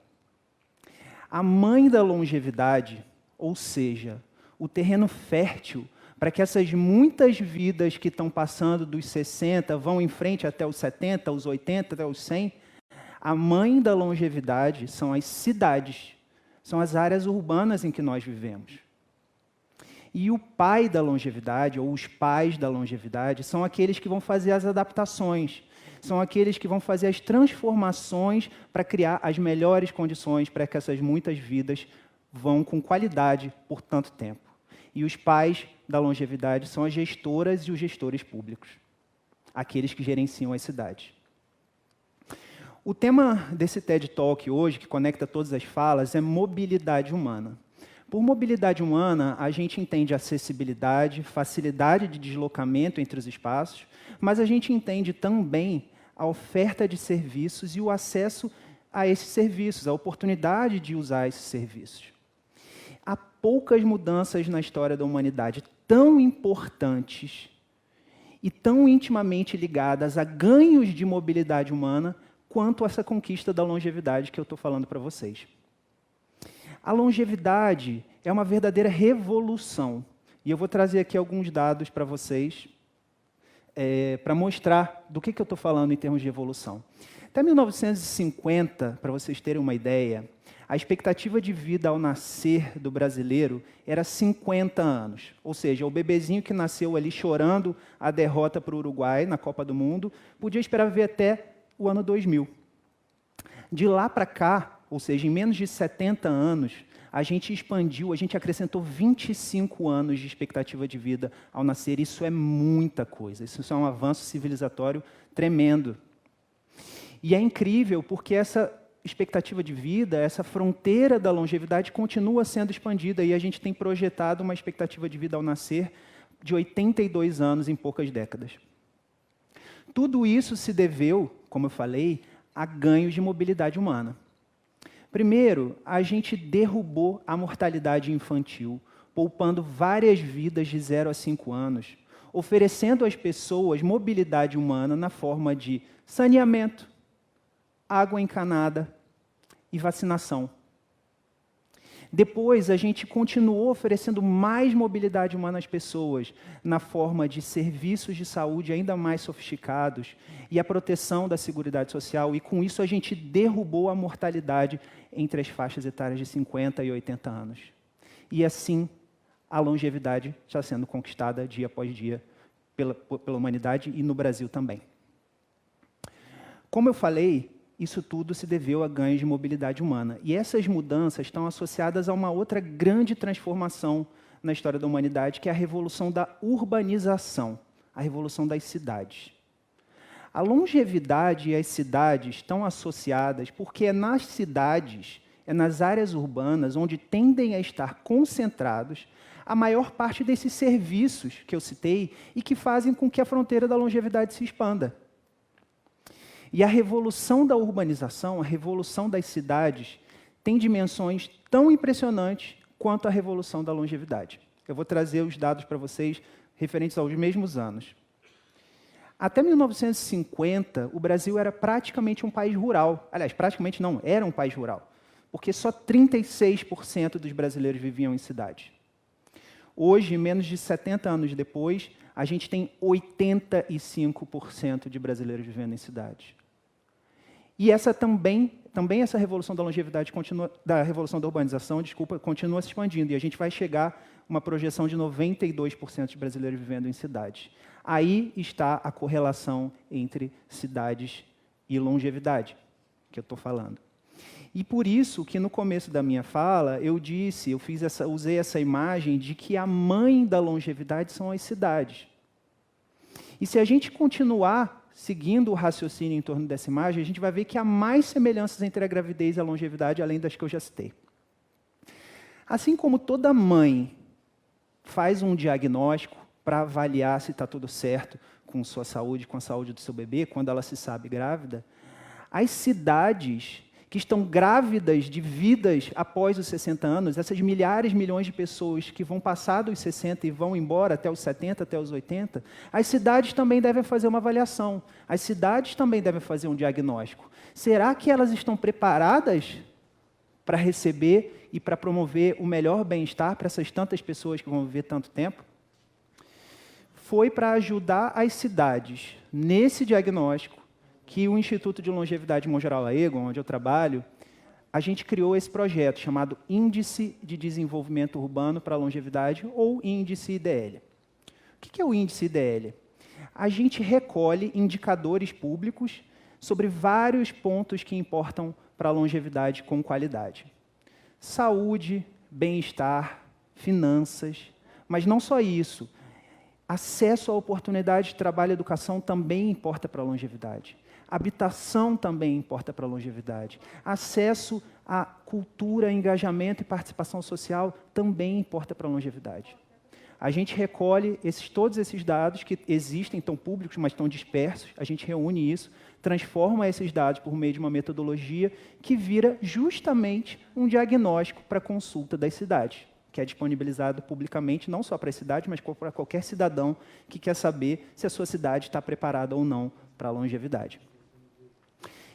A mãe da longevidade, ou seja, o terreno fértil para que essas muitas vidas que estão passando dos 60 vão em frente até os 70, os 80, até os 100, a mãe da longevidade são as cidades, são as áreas urbanas em que nós vivemos. E o pai da longevidade, ou os pais da longevidade, são aqueles que vão fazer as adaptações, são aqueles que vão fazer as transformações para criar as melhores condições para que essas muitas vidas vão com qualidade por tanto tempo. E os pais da longevidade são as gestoras e os gestores públicos, aqueles que gerenciam as cidades. O tema desse TED Talk hoje, que conecta todas as falas, é mobilidade humana. Por mobilidade humana, a gente entende acessibilidade, facilidade de deslocamento entre os espaços, mas a gente entende também a oferta de serviços e o acesso a esses serviços, a oportunidade de usar esses serviços. Há poucas mudanças na história da humanidade tão importantes e tão intimamente ligadas a ganhos de mobilidade humana quanto essa conquista da longevidade que eu estou falando para vocês. A longevidade é uma verdadeira revolução. E eu vou trazer aqui alguns dados para vocês, para mostrar do que eu estou falando em termos de evolução. Até 1950, para vocês terem uma ideia, a expectativa de vida ao nascer do brasileiro era 50 anos. Ou seja, o bebezinho que nasceu ali chorando a derrota para o Uruguai na Copa do Mundo, podia esperar ver até o ano 2000. De lá para cá, ou seja, em menos de 70 anos, a gente expandiu, a gente acrescentou 25 anos de expectativa de vida ao nascer. Isso é muita coisa, isso é um avanço civilizatório tremendo. E é incrível porque essa expectativa de vida, essa fronteira da longevidade continua sendo expandida e a gente tem projetado uma expectativa de vida ao nascer de 82 anos em poucas décadas. Tudo isso se deveu, como eu falei, a ganhos de mobilidade humana. Primeiro, a gente derrubou a mortalidade infantil, poupando várias vidas de 0 a 5 anos, oferecendo às pessoas mobilidade humana na forma de saneamento, água encanada e vacinação. Depois, a gente continuou oferecendo mais mobilidade humana às pessoas, na forma de serviços de saúde ainda mais sofisticados e a proteção da Seguridade Social, e com isso a gente derrubou a mortalidade entre as faixas etárias de 50 e 80 anos. E assim, a longevidade está sendo conquistada dia após dia pela humanidade e no Brasil também. Como eu falei, isso tudo se deveu a ganhos de mobilidade humana. E essas mudanças estão associadas a uma outra grande transformação na história da humanidade, que é a revolução da urbanização, a revolução das cidades. A longevidade e as cidades estão associadas porque é nas cidades, é nas áreas urbanas, onde tendem a estar concentrados a maior parte desses serviços que eu citei e que fazem com que a fronteira da longevidade se expanda. E a revolução da urbanização, a revolução das cidades, tem dimensões tão impressionantes quanto a revolução da longevidade. Eu vou trazer os dados para vocês referentes aos mesmos anos. Até 1950, o Brasil era praticamente um país rural. Aliás, praticamente não, era um país rural, porque só 36% dos brasileiros viviam em cidades. Hoje, menos de 70 anos depois, a gente tem 85% de brasileiros vivendo em cidades. E essa também essa revolução da longevidade, da revolução da urbanização, continua se expandindo. E a gente vai chegar a uma projeção de 92% de brasileiros vivendo em cidades. Aí está a correlação entre cidades e longevidade, que eu estou falando. E por isso que no começo da minha fala, usei essa imagem de que a mãe da longevidade são as cidades. E se a gente continuar seguindo o raciocínio em torno dessa imagem, a gente vai ver que há mais semelhanças entre a gravidez e a longevidade, além das que eu já citei. Assim como toda mãe faz um diagnóstico para avaliar se está tudo certo com sua saúde, com a saúde do seu bebê, quando ela se sabe grávida, as cidades que estão grávidas de vidas após os 60 anos, essas milhares, milhões de pessoas que vão passar dos 60 e vão embora até os 70, até os 80, as cidades também devem fazer uma avaliação. As cidades também devem fazer um diagnóstico. Será que elas estão preparadas para receber e para promover o melhor bem-estar para essas tantas pessoas que vão viver tanto tempo? Foi para ajudar as cidades nesse diagnóstico que o Instituto de Longevidade Mongeral Aegon, onde eu trabalho, a gente criou esse projeto chamado Índice de Desenvolvimento Urbano para a Longevidade, ou Índice IDL. O que é o Índice IDL? A gente recolhe indicadores públicos sobre vários pontos que importam para a longevidade com qualidade. Saúde, bem-estar, finanças, mas não só isso. Acesso à oportunidade de trabalho e educação também importa para a longevidade. Habitação também importa para a longevidade. Acesso à cultura, engajamento e participação social também importa para a longevidade. A gente recolhe todos esses dados que existem, estão públicos, mas estão dispersos, a gente reúne isso, transforma esses dados por meio de uma metodologia que vira justamente um diagnóstico para a consulta das cidades, que é disponibilizado publicamente, não só para a cidade, mas para qualquer cidadão que quer saber se a sua cidade está preparada ou não para a longevidade.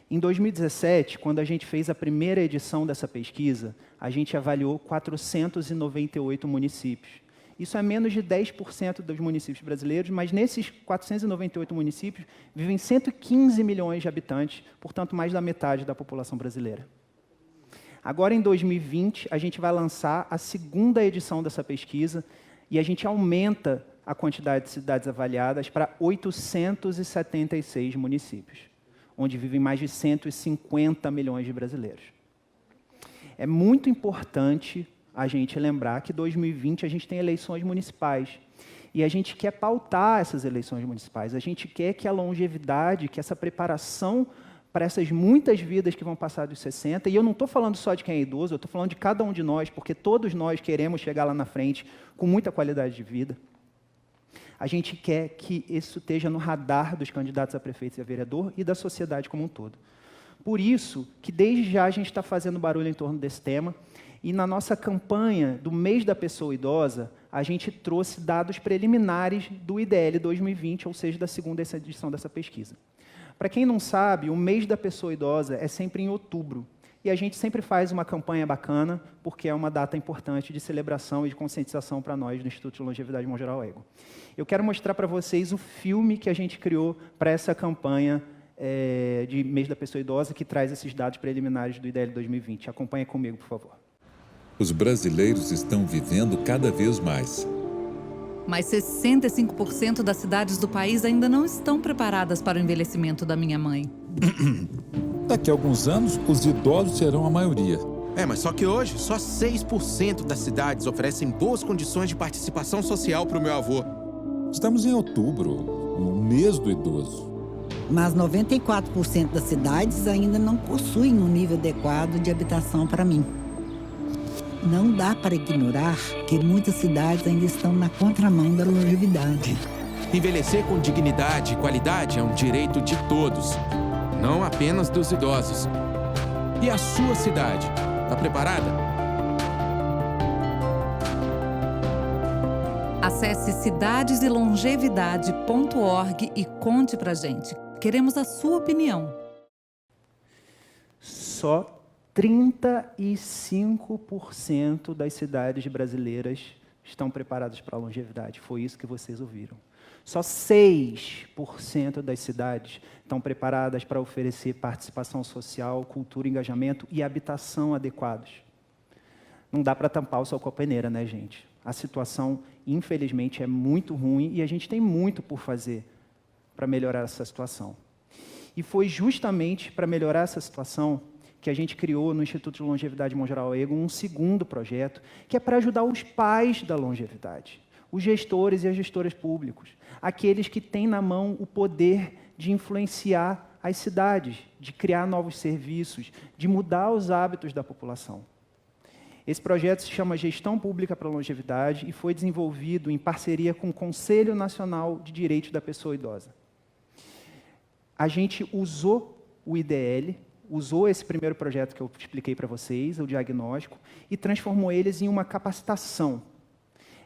Em 2017, quando a gente fez a primeira edição dessa pesquisa, a gente avaliou 498 municípios. Isso é menos de 10% dos municípios brasileiros, mas nesses 498 municípios vivem 115 milhões de habitantes, portanto, mais da metade da população brasileira. Agora, em 2020, a gente vai lançar a segunda edição dessa pesquisa e a gente aumenta a quantidade de cidades avaliadas para 876 municípios, onde vivem mais de 150 milhões de brasileiros. É muito importante a gente lembrar que em 2020 a gente tem eleições municipais. E a gente quer pautar essas eleições municipais. A gente quer que a longevidade, que essa preparação para essas muitas vidas que vão passar dos 60, e eu não estou falando só de quem é idoso, eu estou falando de cada um de nós, porque todos nós queremos chegar lá na frente com muita qualidade de vida. A gente quer que isso esteja no radar dos candidatos a prefeito e a vereador e da sociedade como um todo. Por isso que desde já a gente está fazendo barulho em torno desse tema, e na nossa campanha do mês da pessoa idosa, a gente trouxe dados preliminares do IDL 2020, ou seja, da segunda edição dessa pesquisa. Para quem não sabe, o mês da pessoa idosa é sempre em outubro, e a gente sempre faz uma campanha bacana, porque é uma data importante de celebração e de conscientização para nós do Instituto de Longevidade Mongeral Aegon. Eu quero mostrar para vocês o filme que a gente criou para essa campanha de mês da pessoa idosa, que traz esses dados preliminares do IDL 2020. Acompanhe comigo, por favor. Os brasileiros estão vivendo cada vez mais. Mas 65% das cidades do país ainda não estão preparadas para o envelhecimento da minha mãe. Daqui a alguns anos, os idosos serão a maioria. Mas só que hoje, só 6% das cidades oferecem boas condições de participação social para o meu avô. Estamos em outubro, o mês do idoso. Mas 94% das cidades ainda não possuem um nível adequado de habitação para mim. Não dá para ignorar que muitas cidades ainda estão na contramão da longevidade. Envelhecer com dignidade e qualidade é um direito de todos, não apenas dos idosos. E a sua cidade? Está preparada? Acesse cidadeselongevidade.org e conte pra gente. Queremos a sua opinião. Só 35% das cidades brasileiras estão preparadas para a longevidade. Foi isso que vocês ouviram. Só 6% das cidades estão preparadas para oferecer participação social, cultura, engajamento e habitação adequados. Não dá para tampar o sol com a peneira, né, gente? A situação, infelizmente, é muito ruim e a gente tem muito por fazer para melhorar essa situação. E foi justamente para melhorar essa situação que a gente criou no Instituto de Longevidade Mongeral Egon um segundo projeto, que é para ajudar os pais da longevidade, os gestores e as gestoras públicos, aqueles que têm na mão o poder de influenciar as cidades, de criar novos serviços, de mudar os hábitos da população. Esse projeto se chama Gestão Pública para a Longevidade e foi desenvolvido em parceria com o Conselho Nacional de Direitos da Pessoa Idosa. A gente usou o IDL, usou esse primeiro projeto que eu expliquei para vocês, o diagnóstico, e transformou eles em uma capacitação.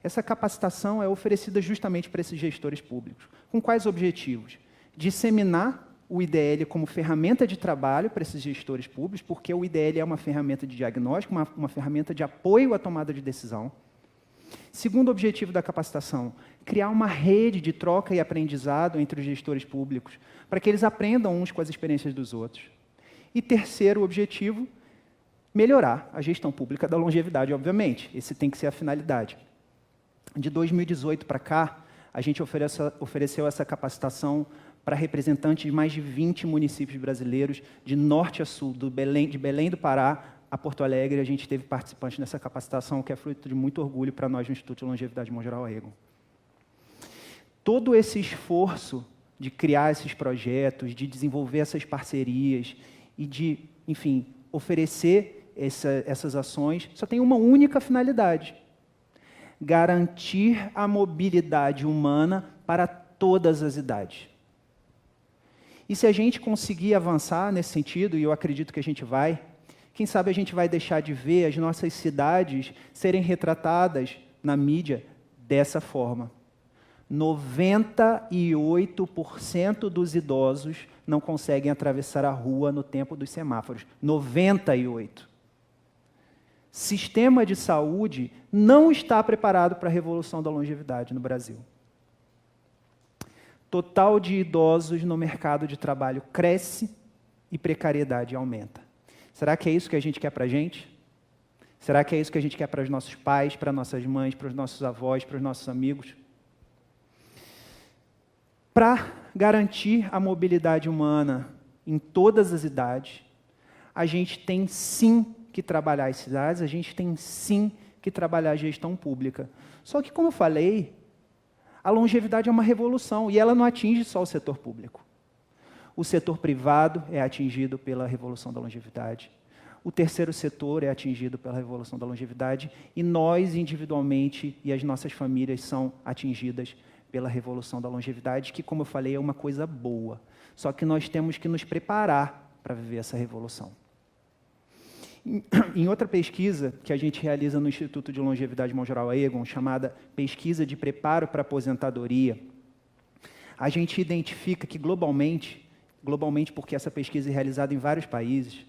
Essa capacitação é oferecida justamente para esses gestores públicos. Com quais objetivos? Disseminar o IDL como ferramenta de trabalho para esses gestores públicos, porque o IDL é uma ferramenta de diagnóstico, uma ferramenta de apoio à tomada de decisão. Segundo objetivo da capacitação, criar uma rede de troca e aprendizado entre os gestores públicos, para que eles aprendam uns com as experiências dos outros. E terceiro objetivo, melhorar a gestão pública da longevidade, obviamente. Esse tem que ser a finalidade. De 2018 para cá, a gente ofereceu essa capacitação para representantes de mais de 20 municípios brasileiros, de norte a sul, de Belém do Pará a Porto Alegre. A gente teve participantes nessa capacitação, que é fruto de muito orgulho para nós no Instituto de Longevidade Mongeral Egon. Todo esse esforço de criar esses projetos, de desenvolver essas parcerias e de, enfim, oferecer essas ações, só tem uma única finalidade: garantir a mobilidade humana para todas as idades. E se a gente conseguir avançar nesse sentido, e eu acredito que a gente vai, quem sabe a gente vai deixar de ver as nossas cidades serem retratadas na mídia dessa forma. 98% dos idosos não conseguem atravessar a rua no tempo dos semáforos. 98%. Sistema de saúde não está preparado para a revolução da longevidade no Brasil. Total de idosos no mercado de trabalho cresce e precariedade aumenta. Será que é isso que a gente quer para a gente? Será que é isso que a gente quer para os nossos pais, para nossas mães, para os nossos avós, para os nossos amigos? Para garantir a mobilidade humana em todas as idades, a gente tem sim que trabalhar as cidades, a gente tem sim que trabalhar a gestão pública. Só que, como eu falei, a longevidade é uma revolução e ela não atinge só o setor público. O setor privado é atingido pela revolução da longevidade. O terceiro setor é atingido pela revolução da longevidade e nós, individualmente, e as nossas famílias são atingidas pela revolução da longevidade, que, como eu falei, é uma coisa boa. Só que nós temos que nos preparar para viver essa revolução. Em outra pesquisa que a gente realiza no Instituto de Longevidade Mongeral Egon, chamada Pesquisa de Preparo para a Aposentadoria, a gente identifica que globalmente porque essa pesquisa é realizada em vários países,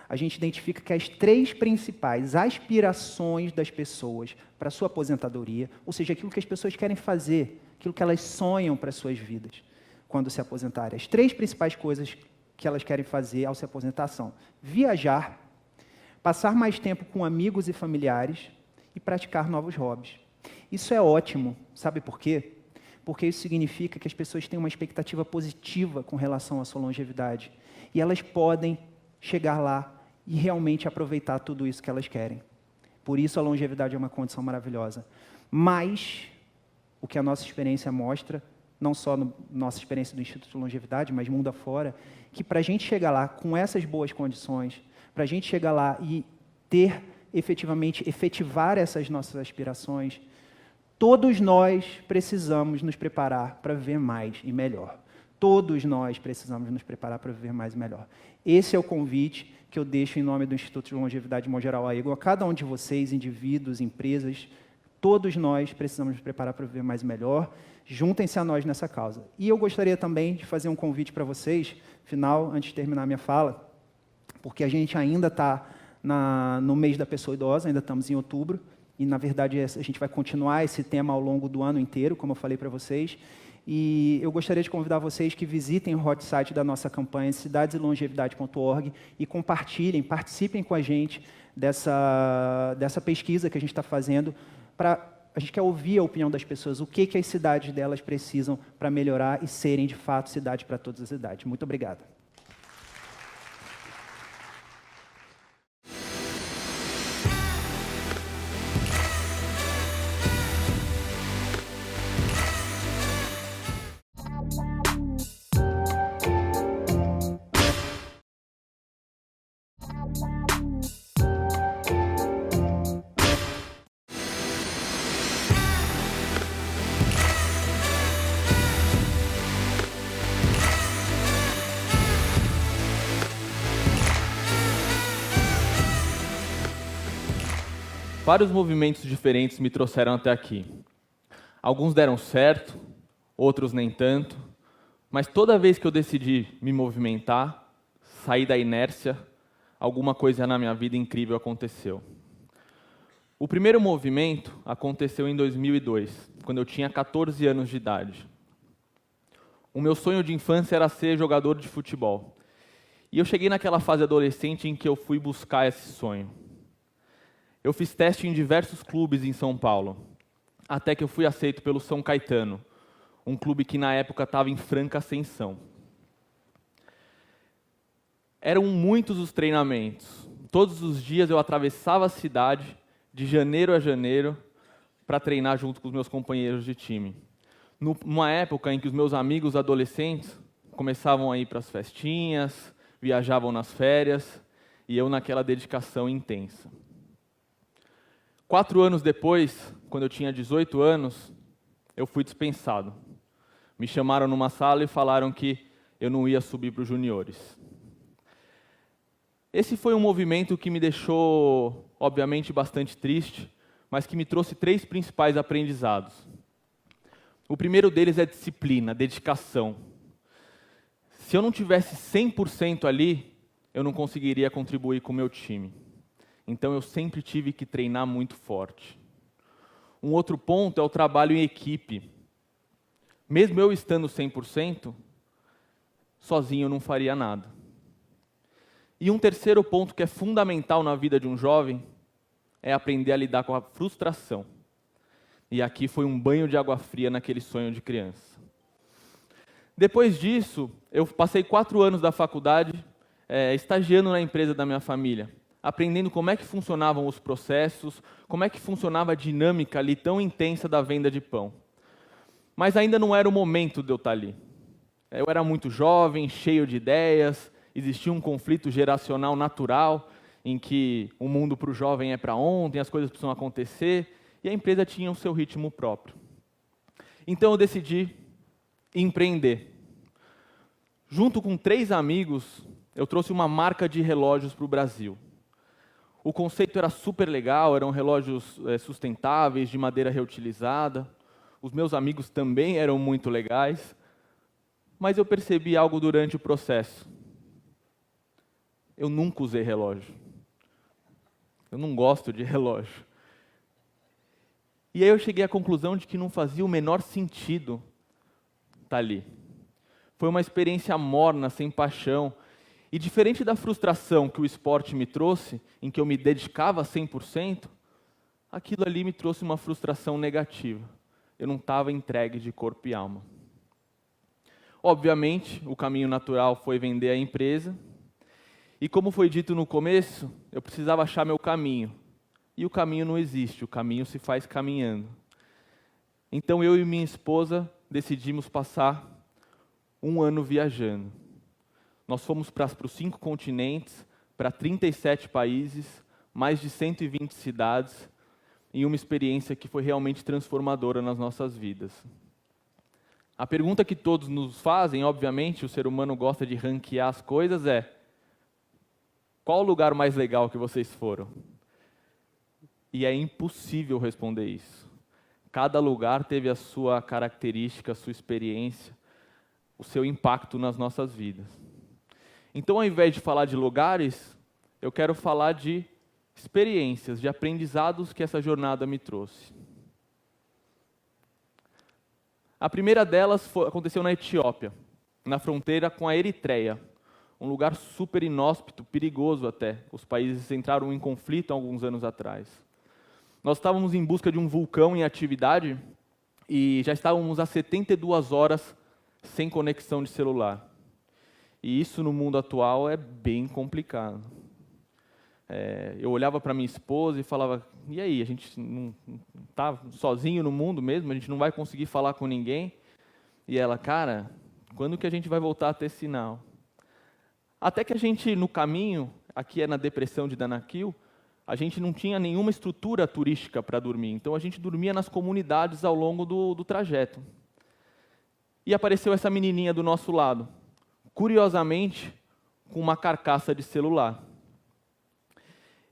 a gente identifica que as 3 principais aspirações das pessoas para a sua aposentadoria, ou seja, aquilo que as pessoas querem fazer, aquilo que elas sonham para as suas vidas quando se aposentarem. As 3 principais coisas que elas querem fazer ao se aposentar são viajar, passar mais tempo com amigos e familiares e praticar novos hobbies. Isso é ótimo, sabe por quê? Porque isso significa que as pessoas têm uma expectativa positiva com relação à sua longevidade. E elas podem chegar lá e realmente aproveitar tudo isso que elas querem. Por isso a longevidade é uma condição maravilhosa. Mas o que a nossa experiência mostra, não só na nossa experiência do Instituto de Longevidade, mas mundo afora, que para a gente chegar lá com essas boas condições, para a gente chegar lá e ter efetivar essas nossas aspirações, todos nós precisamos nos preparar para viver mais e melhor. Todos nós precisamos nos preparar para viver mais e melhor. Esse é o convite que eu deixo em nome do Instituto de Longevidade de Mogeral Aego a cada um de vocês, indivíduos, empresas. Todos nós precisamos nos preparar para viver mais e melhor. Juntem-se a nós nessa causa. E eu gostaria também de fazer um convite para vocês, final, antes de terminar minha fala, porque a gente ainda está no mês da pessoa idosa, ainda estamos em outubro, e, na verdade, a gente vai continuar esse tema ao longo do ano inteiro, como eu falei para vocês. E eu gostaria de convidar vocês que visitem o hot site da nossa campanha, cidadeslongevidade.org, e compartilhem, participem com a gente dessa pesquisa que a gente está fazendo. A gente quer ouvir a opinião das pessoas, o que as cidades delas precisam para melhorar e serem, de fato, cidade para todas as idades. Muito obrigado. Vários movimentos diferentes me trouxeram até aqui. Alguns deram certo, outros nem tanto, mas toda vez que eu decidi me movimentar, sair da inércia, alguma coisa na minha vida incrível aconteceu. O primeiro movimento aconteceu em 2002, quando eu tinha 14 anos de idade. O meu sonho de infância era ser jogador de futebol. E eu cheguei naquela fase adolescente em que eu fui buscar esse sonho. Eu fiz teste em diversos clubes em São Paulo, até que eu fui aceito pelo São Caetano, um clube que na época estava em franca ascensão. Eram muitos os treinamentos. Todos os dias eu atravessava a cidade, de janeiro a janeiro, para treinar junto com os meus companheiros de time. Numa época em que os meus amigos adolescentes começavam a ir para as festinhas, viajavam nas férias, e eu naquela dedicação intensa. 4 anos depois, quando eu tinha 18 anos, eu fui dispensado. Me chamaram numa sala e falaram que eu não ia subir para os juniores. Esse foi um movimento que me deixou, obviamente, bastante triste, mas que me trouxe 3 principais aprendizados. O primeiro deles é disciplina, dedicação. Se eu não tivesse 100% ali, eu não conseguiria contribuir com o meu time. Então, eu sempre tive que treinar muito forte. Um outro ponto é o trabalho em equipe. Mesmo eu estando 100%, sozinho eu não faria nada. E um terceiro ponto que é fundamental na vida de um jovem é aprender a lidar com a frustração. E aqui foi um banho de água fria naquele sonho de criança. Depois disso, eu passei 4 anos da faculdade estagiando na empresa da minha família, aprendendo como é que funcionavam os processos, como é que funcionava a dinâmica ali tão intensa da venda de pão. Mas ainda não era o momento de eu estar ali. Eu era muito jovem, cheio de ideias, existia um conflito geracional natural, em que o mundo para o jovem é para ontem, as coisas precisam acontecer, e a empresa tinha o seu ritmo próprio. Então eu decidi empreender. Junto com 3 amigos, eu trouxe uma marca de relógios para o Brasil. O conceito era super legal, eram relógios sustentáveis, de madeira reutilizada. Os meus amigos também eram muito legais, mas eu percebi algo durante o processo. Eu nunca usei relógio. Eu não gosto de relógio. E aí eu cheguei à conclusão de que não fazia o menor sentido estar ali. Foi uma experiência morna, sem paixão. E diferente da frustração que o esporte me trouxe, em que eu me dedicava 100%, aquilo ali me trouxe uma frustração negativa. Eu não estava entregue de corpo e alma. Obviamente, o caminho natural foi vender a empresa. E como foi dito no começo, eu precisava achar meu caminho. E o caminho não existe, o caminho se faz caminhando. Então eu e minha esposa decidimos passar um ano viajando. Nós fomos para os 5 continentes, para 37 países, mais de 120 cidades, em uma experiência que foi realmente transformadora nas nossas vidas. A pergunta que todos nos fazem, obviamente, o ser humano gosta de ranquear as coisas, é: qual o lugar mais legal que vocês foram? E é impossível responder isso. Cada lugar teve a sua característica, a sua experiência, o seu impacto nas nossas vidas. Então, ao invés de falar de lugares, eu quero falar de experiências, de aprendizados que essa jornada me trouxe. A primeira delas aconteceu na Etiópia, na fronteira com a Eritreia, um lugar super inóspito, perigoso até. Os países entraram em conflito há alguns anos atrás. Nós estávamos em busca de um vulcão em atividade e já estávamos há 72 horas sem conexão de celular. E isso no mundo atual é bem complicado. Eu olhava para minha esposa e falava: e aí, a gente não está sozinho no mundo mesmo? A gente não vai conseguir falar com ninguém? E ela: cara, quando que a gente vai voltar a ter sinal? Até que a gente, no caminho, aqui é na depressão de Danakil, a gente não tinha nenhuma estrutura turística para dormir. Então a gente dormia nas comunidades ao longo do trajeto. E apareceu essa menininha do nosso lado, curiosamente, com uma carcaça de celular.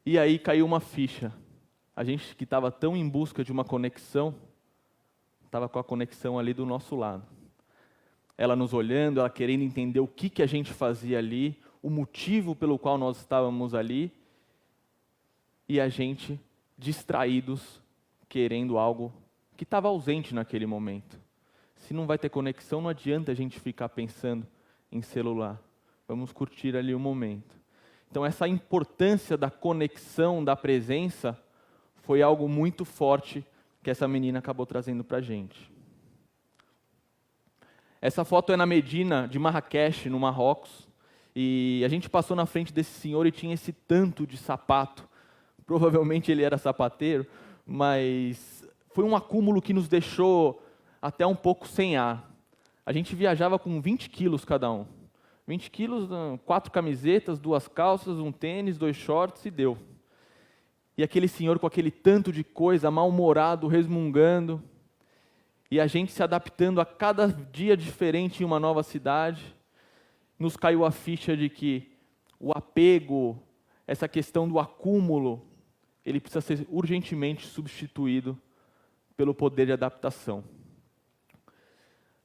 E aí caiu uma ficha. A gente que estava tão em busca de uma conexão, estava com a conexão ali do nosso lado. Ela nos olhando, ela querendo entender o que a gente fazia ali, o motivo pelo qual nós estávamos ali, e a gente distraídos, querendo algo que estava ausente naquele momento. Se não vai ter conexão, não adianta a gente ficar pensando em celular. Vamos curtir ali o momento. Então, essa importância da conexão, da presença, foi algo muito forte que essa menina acabou trazendo para a gente. Essa foto é na Medina de Marrakech, no Marrocos, e a gente passou na frente desse senhor e tinha esse tanto de sapato. Provavelmente ele era sapateiro, mas foi um acúmulo que nos deixou até um pouco sem ar. A gente viajava com 20 quilos cada um. 20 quilos, 4 camisetas, 2 calças, um tênis, 2 shorts e deu. E aquele senhor com aquele tanto de coisa, mal-humorado, resmungando, e a gente se adaptando a cada dia diferente em uma nova cidade. Nos caiu a ficha de que o apego, essa questão do acúmulo, ele precisa ser urgentemente substituído pelo poder de adaptação.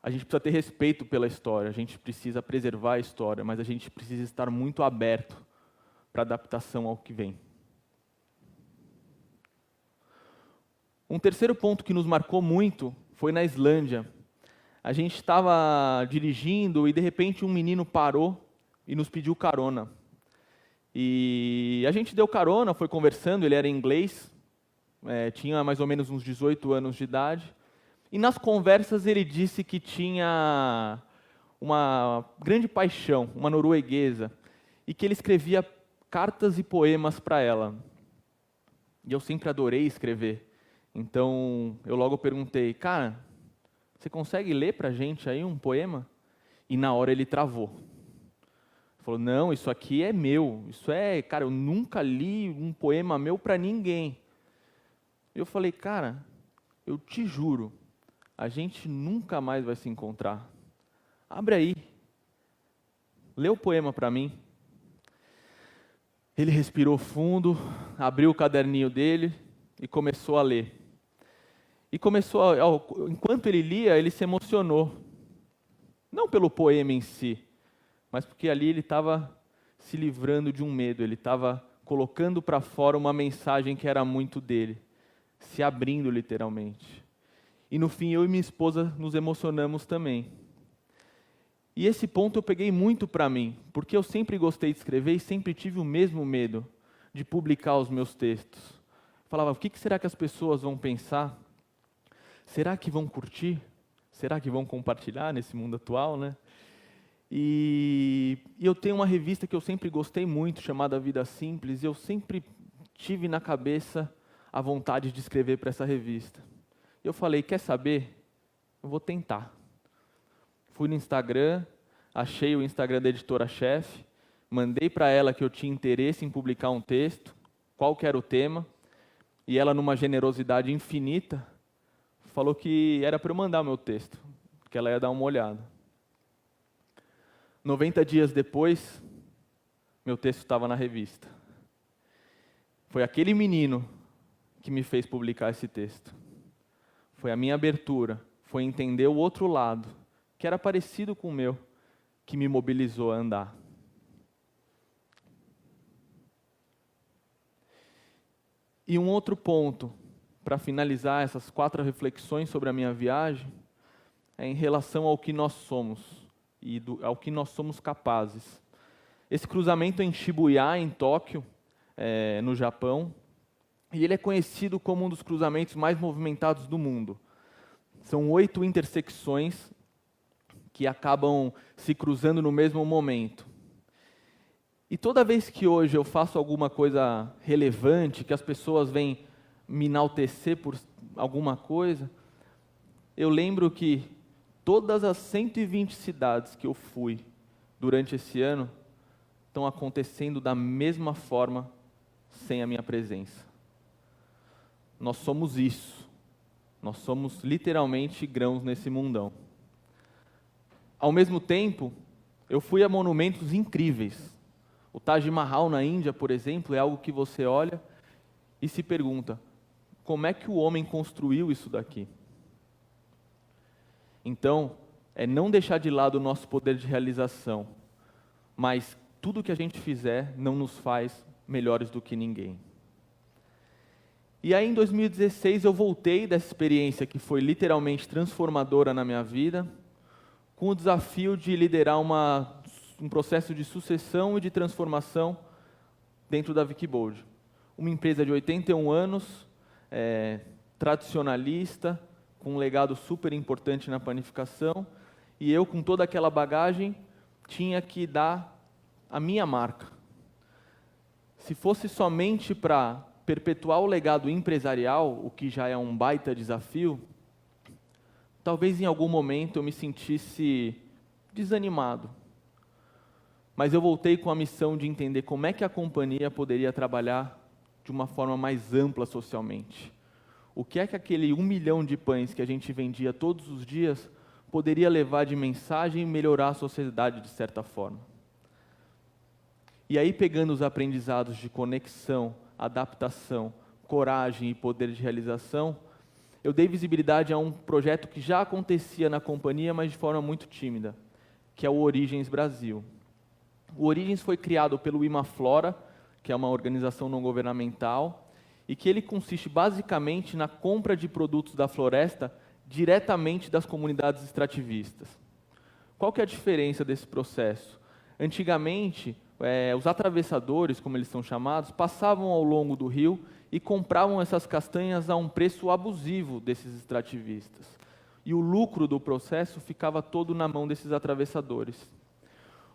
A gente precisa ter respeito pela história, a gente precisa preservar a história, mas a gente precisa estar muito aberto para adaptação ao que vem. Um terceiro ponto que nos marcou muito foi na Islândia. A gente estava dirigindo e, de repente, um menino parou e nos pediu carona. E a gente deu carona, foi conversando, ele era inglês, tinha mais ou menos uns 18 anos de idade. E nas conversas ele disse que tinha uma grande paixão, uma norueguesa, e que ele escrevia cartas e poemas para ela. E eu sempre adorei escrever. Então eu logo perguntei: cara, você consegue ler para a gente aí um poema? E na hora ele travou. Ele falou: não, isso aqui é meu. Cara, eu nunca li um poema meu para ninguém. Eu falei: cara, eu te juro, a gente nunca mais vai se encontrar. Abre aí. Lê o poema para mim. Ele respirou fundo, abriu o caderninho dele e começou a ler. E enquanto ele lia, ele se emocionou. Não pelo poema em si, mas porque ali ele estava se livrando de um medo, ele estava colocando para fora uma mensagem que era muito dele, se abrindo literalmente. E no fim, eu e minha esposa nos emocionamos também. E esse ponto eu peguei muito para mim, porque eu sempre gostei de escrever e sempre tive o mesmo medo de publicar os meus textos. Falava: o que será que as pessoas vão pensar? Será que vão curtir? Será que vão compartilhar nesse mundo atual, né? E eu tenho uma revista que eu sempre gostei muito, chamada Vida Simples, e eu sempre tive na cabeça a vontade de escrever para essa revista. E eu falei, quer saber? Eu vou tentar. Fui no Instagram, achei o Instagram da editora-chefe, mandei para ela que eu tinha interesse em publicar um texto, qual que era o tema, e ela, numa generosidade infinita, falou que era para eu mandar o meu texto, que ela ia dar uma olhada. 90 dias depois, meu texto estava na revista. Foi aquele menino que me fez publicar esse texto. Foi a minha abertura, foi entender o outro lado, que era parecido com o meu, que me mobilizou a andar. E um outro ponto, para finalizar essas 4 reflexões sobre a minha viagem, é em relação ao que nós somos e ao que nós somos capazes. Esse cruzamento em Shibuya, em Tóquio, no Japão, e ele é conhecido como um dos cruzamentos mais movimentados do mundo. São 8 intersecções que acabam se cruzando no mesmo momento. E toda vez que hoje eu faço alguma coisa relevante, que as pessoas vêm me enaltecer por alguma coisa, eu lembro que todas as 120 cidades que eu fui durante esse ano estão acontecendo da mesma forma, sem a minha presença. Nós somos isso. Nós somos literalmente grãos nesse mundão. Ao mesmo tempo, eu fui a monumentos incríveis. O Taj Mahal na Índia, por exemplo, é algo que você olha e se pergunta, como é que o homem construiu isso daqui? Então, é não deixar de lado o nosso poder de realização, mas tudo que a gente fizer não nos faz melhores do que ninguém. E aí, em 2016, eu voltei dessa experiência que foi literalmente transformadora na minha vida, com o desafio de liderar um processo de sucessão e de transformação dentro da Wikibold. Uma empresa de 81 anos, tradicionalista, com um legado super importante na panificação, e eu, com toda aquela bagagem, tinha que dar a minha marca. Se fosse somente para perpetuar o legado empresarial, o que já é um baita desafio, talvez em algum momento eu me sentisse desanimado. Mas eu voltei com a missão de entender como é que a companhia poderia trabalhar de uma forma mais ampla socialmente. O que é que aquele 1 milhão de pães que a gente vendia todos os dias poderia levar de mensagem e melhorar a sociedade de certa forma? E aí, pegando os aprendizados de conexão, adaptação, coragem e poder de realização, eu dei visibilidade a um projeto que já acontecia na companhia, mas de forma muito tímida, que é o Origens Brasil. O Origens foi criado pelo Imaflora, que é uma organização não governamental, e que ele consiste basicamente na compra de produtos da floresta diretamente das comunidades extrativistas. Qual que é a diferença desse processo? Antigamente, os atravessadores, como eles são chamados, passavam ao longo do rio e compravam essas castanhas a um preço abusivo desses extrativistas. E o lucro do processo ficava todo na mão desses atravessadores.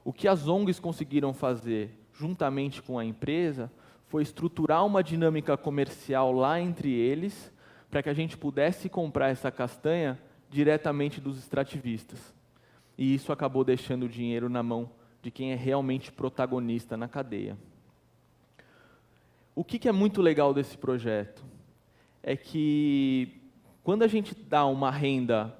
O que as ONGs conseguiram fazer, juntamente com a empresa, foi estruturar uma dinâmica comercial lá entre eles, para que a gente pudesse comprar essa castanha diretamente dos extrativistas. E isso acabou deixando o dinheiro na mão de quem é realmente protagonista na cadeia. O que é muito legal desse projeto? É que, quando a gente dá uma renda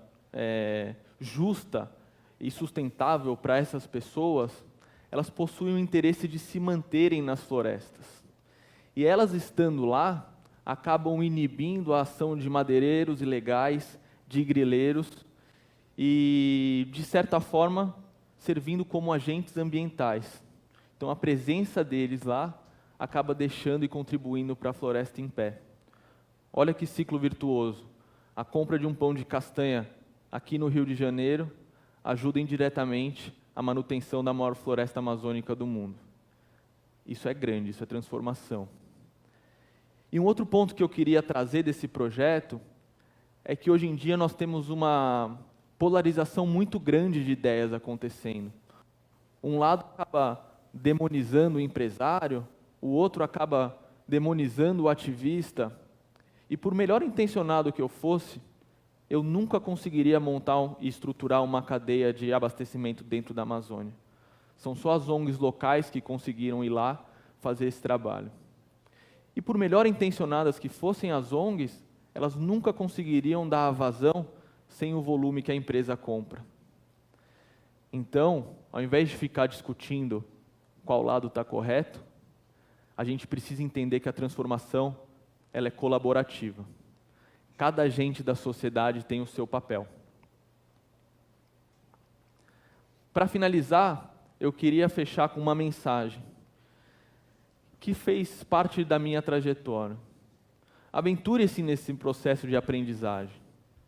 justa e sustentável para essas pessoas, elas possuem o interesse de se manterem nas florestas. E elas, estando lá, acabam inibindo a ação de madeireiros ilegais, de grileiros, e, de certa forma, servindo como agentes ambientais. Então, a presença deles lá acaba deixando e contribuindo para a floresta em pé. Olha que ciclo virtuoso. A compra de um pão de castanha aqui no Rio de Janeiro ajuda indiretamente a manutenção da maior floresta amazônica do mundo. Isso é grande, isso é transformação. E um outro ponto que eu queria trazer desse projeto é que hoje em dia nós temos uma polarização muito grande de ideias acontecendo. Um lado acaba demonizando o empresário, o outro acaba demonizando o ativista, e por melhor intencionado que eu fosse, eu nunca conseguiria montar e estruturar uma cadeia de abastecimento dentro da Amazônia. São só as ONGs locais que conseguiram ir lá fazer esse trabalho. E por melhor intencionadas que fossem as ONGs, elas nunca conseguiriam dar a vazão sem o volume que a empresa compra. Então, ao invés de ficar discutindo qual lado está correto, a gente precisa entender que a transformação ela é colaborativa. Cada agente da sociedade tem o seu papel. Para finalizar, eu queria fechar com uma mensagem que fez parte da minha trajetória. Aventure-se nesse processo de aprendizagem.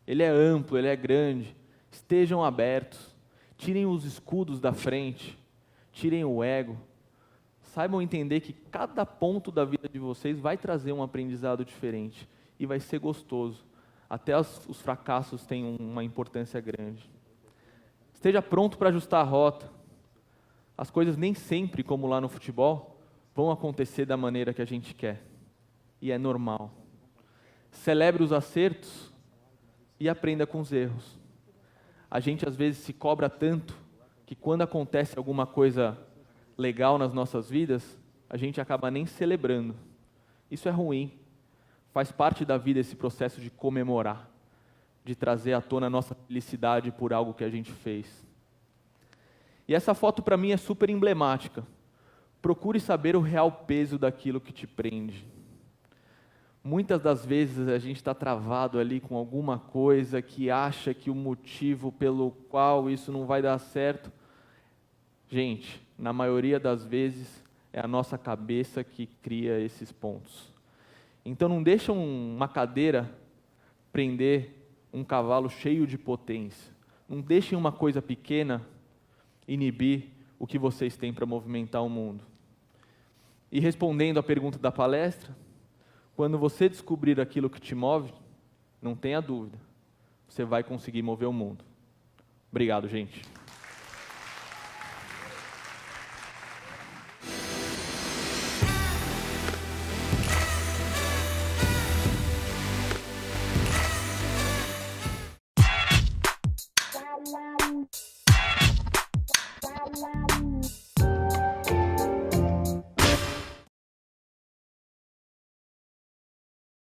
Ele é amplo, ele é grande. Estejam abertos. Tirem os escudos da frente. Tirem o ego. Saibam entender que cada ponto da vida de vocês vai trazer um aprendizado diferente. E vai ser gostoso. Até os fracassos têm uma importância grande. Esteja pronto para ajustar a rota. As coisas nem sempre, como lá no futebol, vão acontecer da maneira que a gente quer. E é normal. Celebre os acertos e aprenda com os erros. A gente às vezes se cobra tanto que quando acontece alguma coisa legal nas nossas vidas, a gente acaba nem celebrando. Isso é ruim. Faz parte da vida esse processo de comemorar, de trazer à tona a nossa felicidade por algo que a gente fez. E essa foto para mim é super emblemática. Procure saber o real peso daquilo que te prende. Muitas das vezes a gente está travado ali com alguma coisa que acha que o motivo pelo qual isso não vai dar certo. Gente, na maioria das vezes é a nossa cabeça que cria esses pontos. Então não deixa uma cadeira prender um cavalo cheio de potência. Não deixem uma coisa pequena inibir o que vocês têm para movimentar o mundo. E respondendo à pergunta da palestra, quando você descobrir aquilo que te move, não tenha dúvida, você vai conseguir mover o mundo. Obrigado, gente.